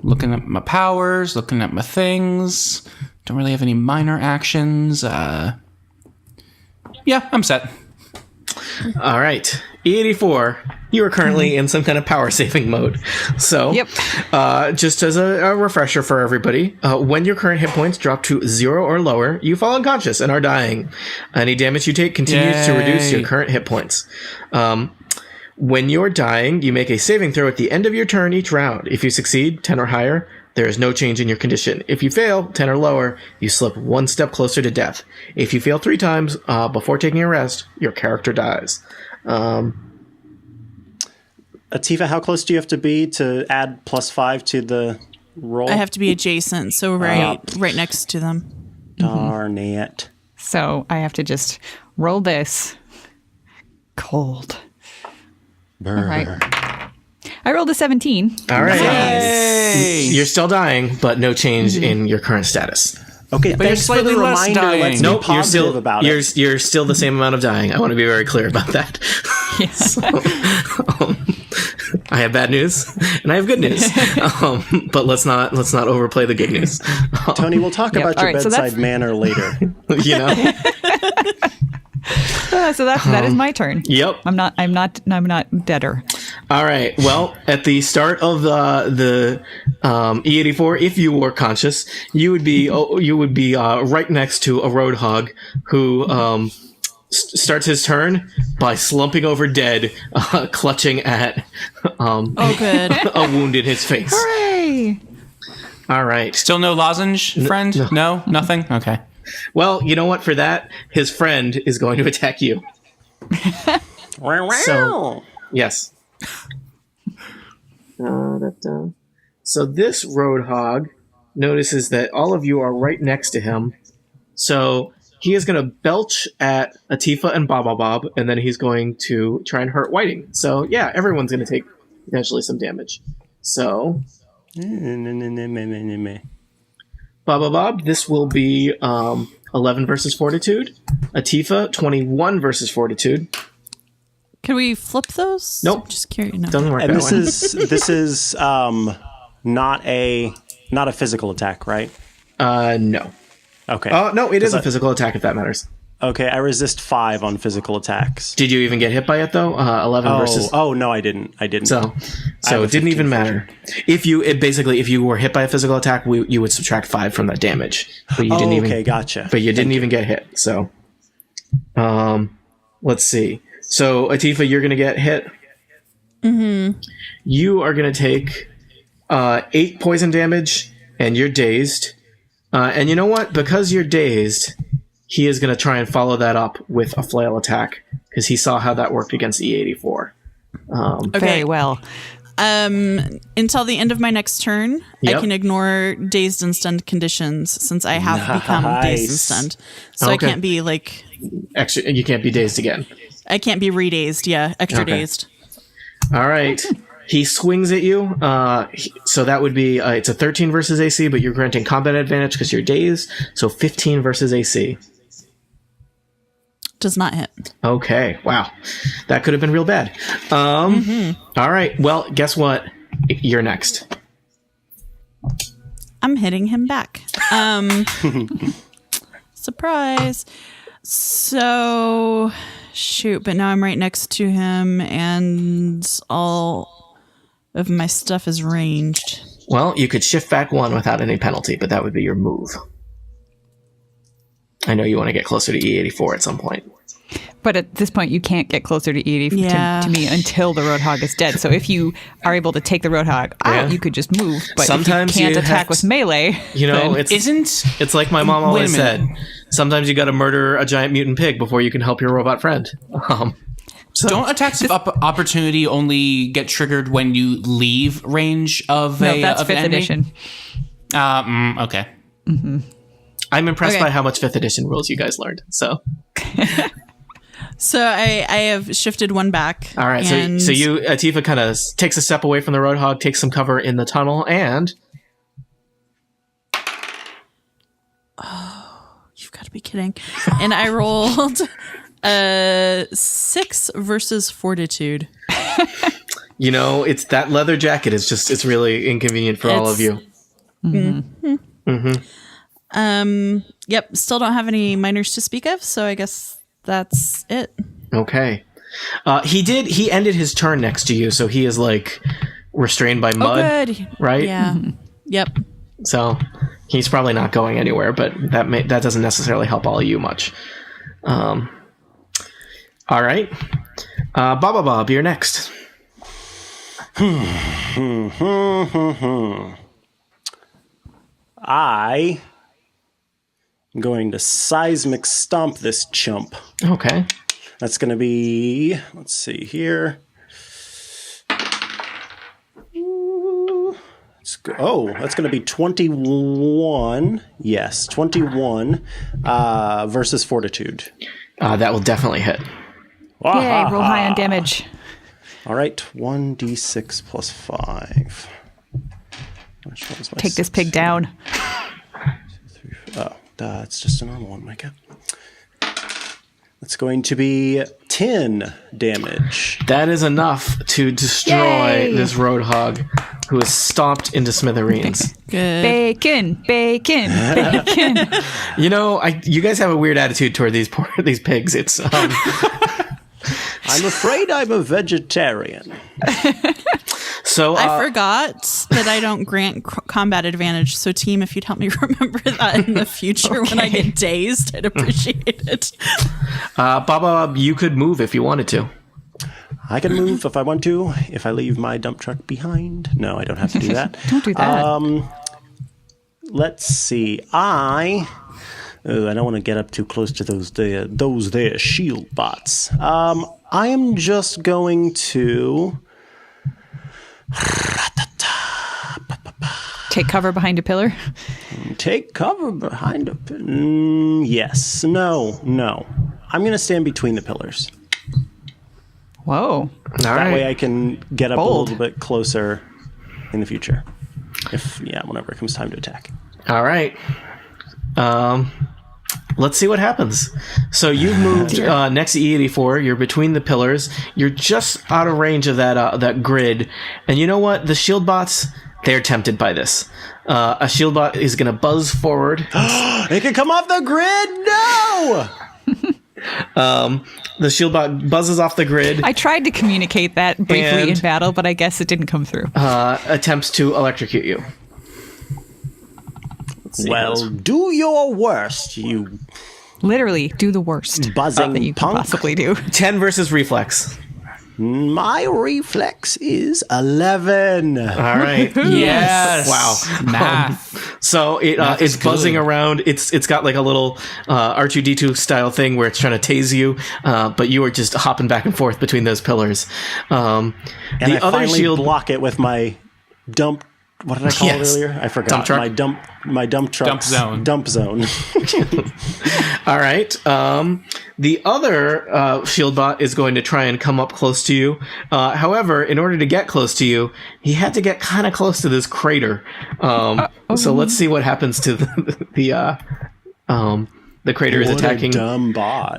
Looking at my powers, looking at my things. Don't really have any minor actions. Yeah, I'm set. All right. E84, you are currently in some kind of power saving mode. So, Yep. Just as a refresher for everybody, when your current hit points drop to 0 or lower, you fall unconscious and are dying. Any damage you take continues to reduce your current hit points. When you're dying, you make a saving throw at the end of your turn each round. If you succeed, 10 or higher, there is no change in your condition. If you fail, 10 or lower, you slip one step closer to death. If you fail 3 times before taking a rest, your character dies. Atifa, how close do you have to be to add +5 to the roll? I have to be adjacent, so right next to them. Darn it. So I have to just roll this. Cold. All right. I rolled a 17. All right. Yay! You're still dying, but no change in your current status. Okay, But you're thanks for the slightly less reminder. dying. Let's be Nope, you're positive still about it. you're still the same amount of dying. I want to be very clear about that. I have bad news and I have good news, but let's not overplay the good news. Tony, we'll talk about all your right, so bedside that's- manner later. You know. So that is my turn. Yep. I'm not deader. All right. Well, at the start of the E84, if you were conscious, you would be right next to a roadhog who starts his turn by slumping over dead, clutching at Oh, good. a wound in his face. Hooray! All right. Still no lozenge, friend? No? Nothing? Okay. Well, you know what? For that, his friend is going to attack you. So, yes. So this roadhog notices that all of you are right next to him. So he is going to belch at Atifa and Bob, and then he's going to try and hurt Whiting. So yeah, everyone's going to take potentially some damage. So Bob, this will be 11 versus Fortitude. Atifa, 21 versus Fortitude. Can we flip those? Nope. Just curious. No. Doesn't work And that way. this is not a physical attack, right? No. Okay. No, it is a physical attack if that matters. Okay, I resist 5 on physical attacks. Did you even get hit by it though? 11 versus. Oh no, I didn't. So have a it didn't 15 even matter. If you were hit by a physical attack, you would subtract 5 from that damage. But you didn't even. Okay, gotcha. But you didn't even get hit. So, let's see. So Atifa, you're gonna get hit. Mm-hmm. You are gonna take 8 poison damage, and you're dazed. And you know what? Because you're dazed, he is going to try and follow that up with a flail attack because he saw how that worked against E84. Very well. Until the end of my next turn, Yep. I can ignore dazed and stunned conditions since I have become dazed and Nice. stunned. So Okay. I can't be like, Extra, you can't be dazed again. I can't be re-dazed. Yeah, extra Okay. dazed. All right. He swings at you. So that would be it's a 13 versus AC, but you're granting combat advantage because you're dazed. So 15 versus AC. Does not hit. Okay. Wow. That could have been real bad. All right. Well, guess what? You're next. I'm hitting him back. Surprise. So, shoot, but now I'm right next to him and all of my stuff is ranged. Well, you could shift back 1 without any penalty, but that would be your move. I know you want to get closer to E84 at some point. But at this point, you can't get closer to E80 Yeah. to me until the Roadhog is dead. So if you are able to take the Roadhog out, Yeah. you could just move. But Sometimes if you can't you attack have with to- melee, You know, then- it's like my mom always Wait a said. minute. Sometimes you got to murder a giant mutant pig before you can help your robot friend. Don't attacks of opportunity only get triggered when you leave range of no, a that's of 5th enemy? edition. Okay. I'm impressed Okay. by how much 5th edition rules you guys learned. So, So I have shifted 1 back. all right. and So you Atifa kind of takes a step away from the Roadhog, takes some cover in the tunnel, and You've got to be kidding. And I rolled 6 versus Fortitude. you know, it's that leather jacket is just it's really inconvenient for all of It's- you. Yep, still don't have any minors to speak of, so I guess that's it. Okay. He ended his turn next to you, so he is like restrained by mud. Oh, good. Right? Yeah. Yep. So he's probably not going anywhere, but that doesn't necessarily help all of you much. All right. Baba Bob, you're next. I am going to seismic stomp this chump. Okay. That's going to be, let's see here. That's going to be 21. Yes, 21 versus fortitude. That will definitely hit. Yay, roll high on damage. All right, 1d6 plus 5. Which one is my Take this 6? pig down. It's just a normal one, Micah. It's going to be 10 damage. That is enough to destroy Yay! this roadhog, who is stomped into smithereens. Good. Bacon, bacon, bacon. You know, you guys have a weird attitude toward these pigs. It's I'm afraid I'm a vegetarian. so. I forgot that I don't grant combat advantage. So, team, if you'd help me remember that in the future when I get dazed, I'd appreciate it. Baba, you could move if you wanted to. I can move if I want to, if I leave my dump truck behind. No, I don't have to do that. Don't do that. Let's see. I don't want to get up too close to those there shield bots. I am just going to Take cover behind a pillar. take cover behind a yes. No. I'm going to stand between the pillars. Whoa. All That right. way I can get up Bold. a little bit closer in the future. Whenever it comes time to attack. All right. Let's see what happens. So you've moved next to E84. You're between the pillars. You're just out of range of that grid. And you know what? The shield bots, they're tempted by this. A shield bot is going to buzz forward. It can come off the grid. No. The shield bot buzzes off the grid, I tried to communicate that briefly And- in battle, but I guess it didn't come through. attempts to electrocute you. Well, do your worst, you Literally, do the worst buzzing that you can punk. possibly do. 10 versus reflex. My reflex is 11. All right. Yes. Wow. Math. So Math it's is buzzing good. around. It's got like a little R2D2 style thing where it's trying to tase you, but you are just hopping back and forth between those pillars. And The I other finally shield. block it with my dump. What did I call Yes. it earlier? I forgot. Dump truck? My dump truck. Dump zone. Dump zone. All right. The other shield bot is going to try and come up close to you. However, in order to get close to you, he had to get kind of close to this crater. So let's see what happens to the crater is What attacking. a dumb bot.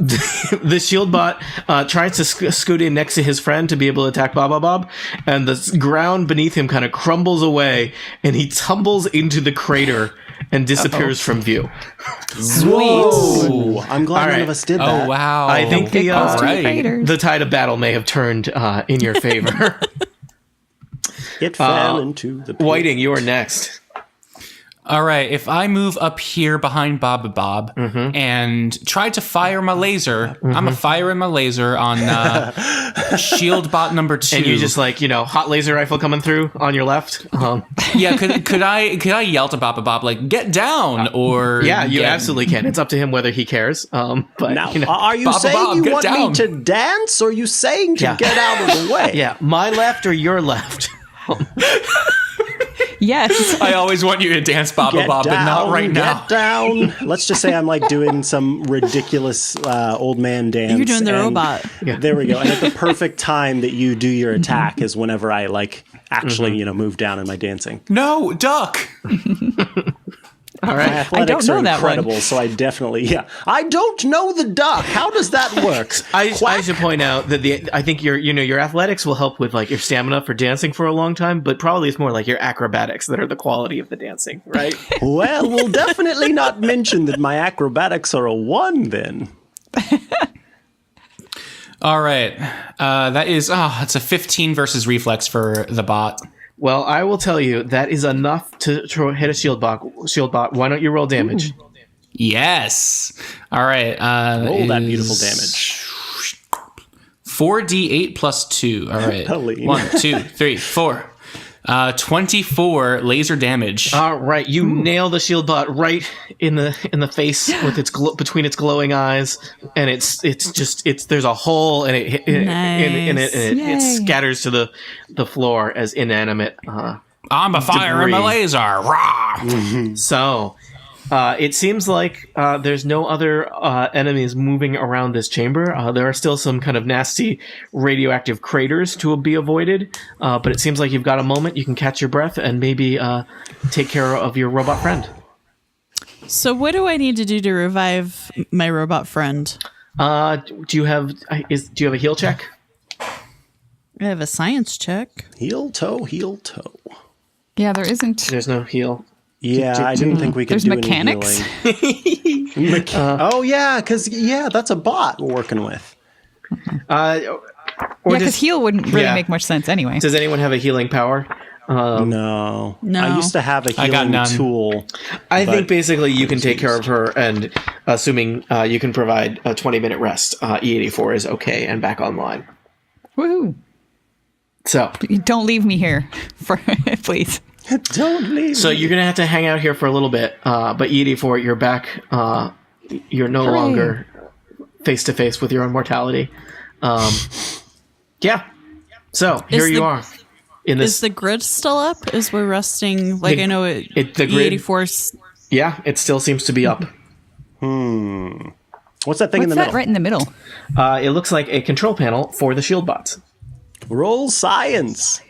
The shield bot tries to scoot in next to his friend to be able to attack Baba Bob, and the ground beneath him kind of crumbles away, and he tumbles into the crater and disappears from view. Whoa! I'm glad All none right. of us did that. Oh, wow. I think Get close to the Alright. crater. the tide of battle may have turned in your favor. It fell into the pit. Whiting, you are next. All right, if I move up here behind Baba Bob and try to fire my laser, I'm a firing my laser on shield bot number 2. And you just hot laser rifle coming through on your left. yeah, could I yell to Baba Bob like get down or Yeah, you get- absolutely can. It's up to him whether he cares. But Now, you know, are you Baba saying Bob, you get want down. me to dance, or are you saying to Yeah. get out of the way? yeah, my left or your left. Yes. I always want you to dance Baba Get Bob, down, but not right now. Get down. Let's just say I'm like doing some ridiculous old man dance. You're doing the and robot. There we go. And at the perfect time that you do your attack is whenever I actually move down in my dancing. No, duck. All My right. athletics know are that one. incredible, so I definitely I don't know the duck. How does that work? I should point out that I think your athletics will help with like your stamina for dancing for a long time, but probably it's more like your acrobatics that are the quality of the dancing, right? Well, we'll definitely not mention that my acrobatics are a 1 then. All right. That is, it's a 15 versus reflex for the bot. Well, I will tell you, that is enough to hit a shield bot. Why don't you roll damage? Yes. All right. Roll that beautiful damage. 4d8 plus 2. All right. Helene. 1, 2, 3, 4. 24 laser damage. All right, you nail the shield bot right in the face with its between its glowing eyes, and it's there's a hole, and it Yay. scatters to the floor as inanimate. I'm a fire and a debris. laser. Rah! So, it seems like there's no other enemies moving around this chamber. There are still some kind of nasty radioactive craters to be avoided, but it seems like you've got a moment. You can catch your breath and maybe take care of your robot friend. So what do I need to do to revive my robot friend? Do you have a heal check? I have a science check. Heel toe, heel toe. Yeah, there isn't. There's no heal. Yeah, I didn't think we could There's do mechanics. any healing. Oh, yeah, because, that's a bot we're working with. Or Yeah, because does, heal wouldn't really yeah. make much sense anyway. does anyone have a healing power? No. No. I used to have a I got healing none. tool. I But- think basically you can take care of her, and assuming you can provide a 20-minute rest, E84 is okay and back online. Woohoo! So Don't leave me here, please. Don't leave. So you're gonna have to hang out here for a little bit, but E84, you're back. You're no Hooray. longer face to face with your own mortality. Yeah. So here you are. In Is this, the grid still up? Is we're resting? Like The- I know the grid- E84's. yeah, it still seems to be up. What's that thing in What's the that middle? right in the middle? It looks like a control panel for the shield bots. Roll science.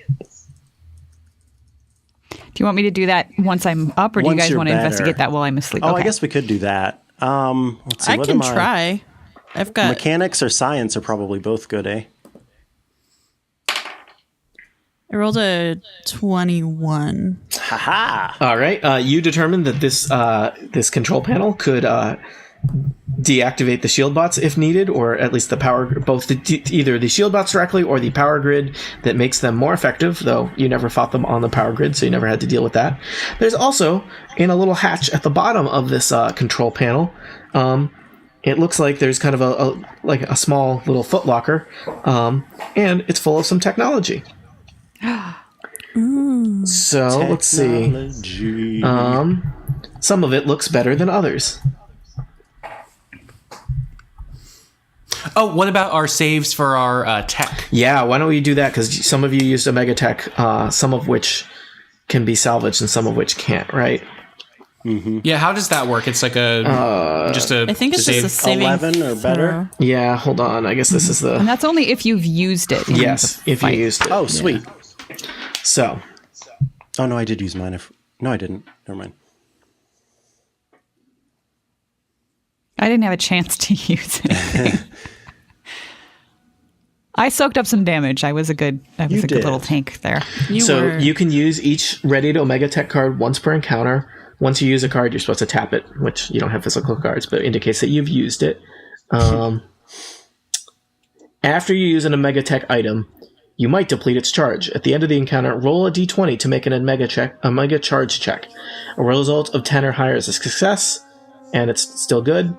Do you want me to do that once I'm up, or do you Once guys you're want to better. investigate that while I'm asleep? Oh, Okay. I guess we could do that. Let's see. I what can am I- try. I've got. Mechanics or science are probably both good, eh? I rolled a 21. Haha. All right. You determined that this control panel could deactivate the shield bots if needed, or at least the power, either the shield bots directly or the power grid that makes them more effective. Though you never fought them on the power grid, so you never had to deal with that. There's also in a little hatch at the bottom of this control panel. It looks like there's kind of a small little foot locker, and it's full of some technology. So let's see. Technology. Some of it looks better than others. Oh, what about our saves for our tech? Yeah, why don't we do that? Because some of you used Omega Tech, some of which can be salvaged and some of which can't, right? Yeah, how does that work? It's like I think it's just a saving 11 or better? throw. Yeah, hold on. I guess this is And the... that's only if you've used it. in Yes, the if you fight. used it. Oh, sweet. So, Oh, no, I did use mine. No, I didn't. Never mind. I didn't have a chance to use it. I soaked up some damage. I was a good did. little tank there. you can use each readied Omega Tech card once per encounter. Once you use a card, you're supposed to tap it, which you don't have physical cards, but it indicates that you've used it. After you use an Omega Tech item, you might deplete its charge. At the end of the encounter, roll a d20 to make an Omega charge check. A result of 10 or higher is a success, and it's still good.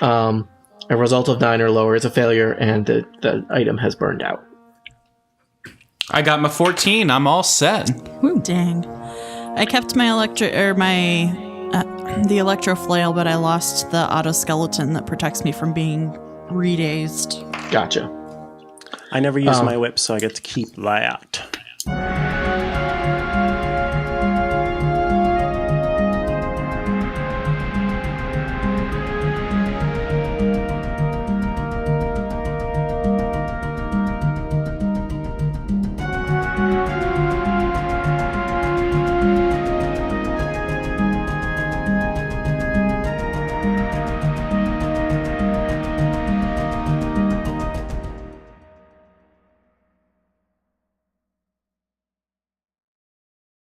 A result of 9 or lower is a failure, and the item has burned out. I got my 14. I'm all set. Dang. I kept my the electro flail, but I lost the autoskeleton that protects me from being redazed. Gotcha. I never use my whip, so I get to keep that.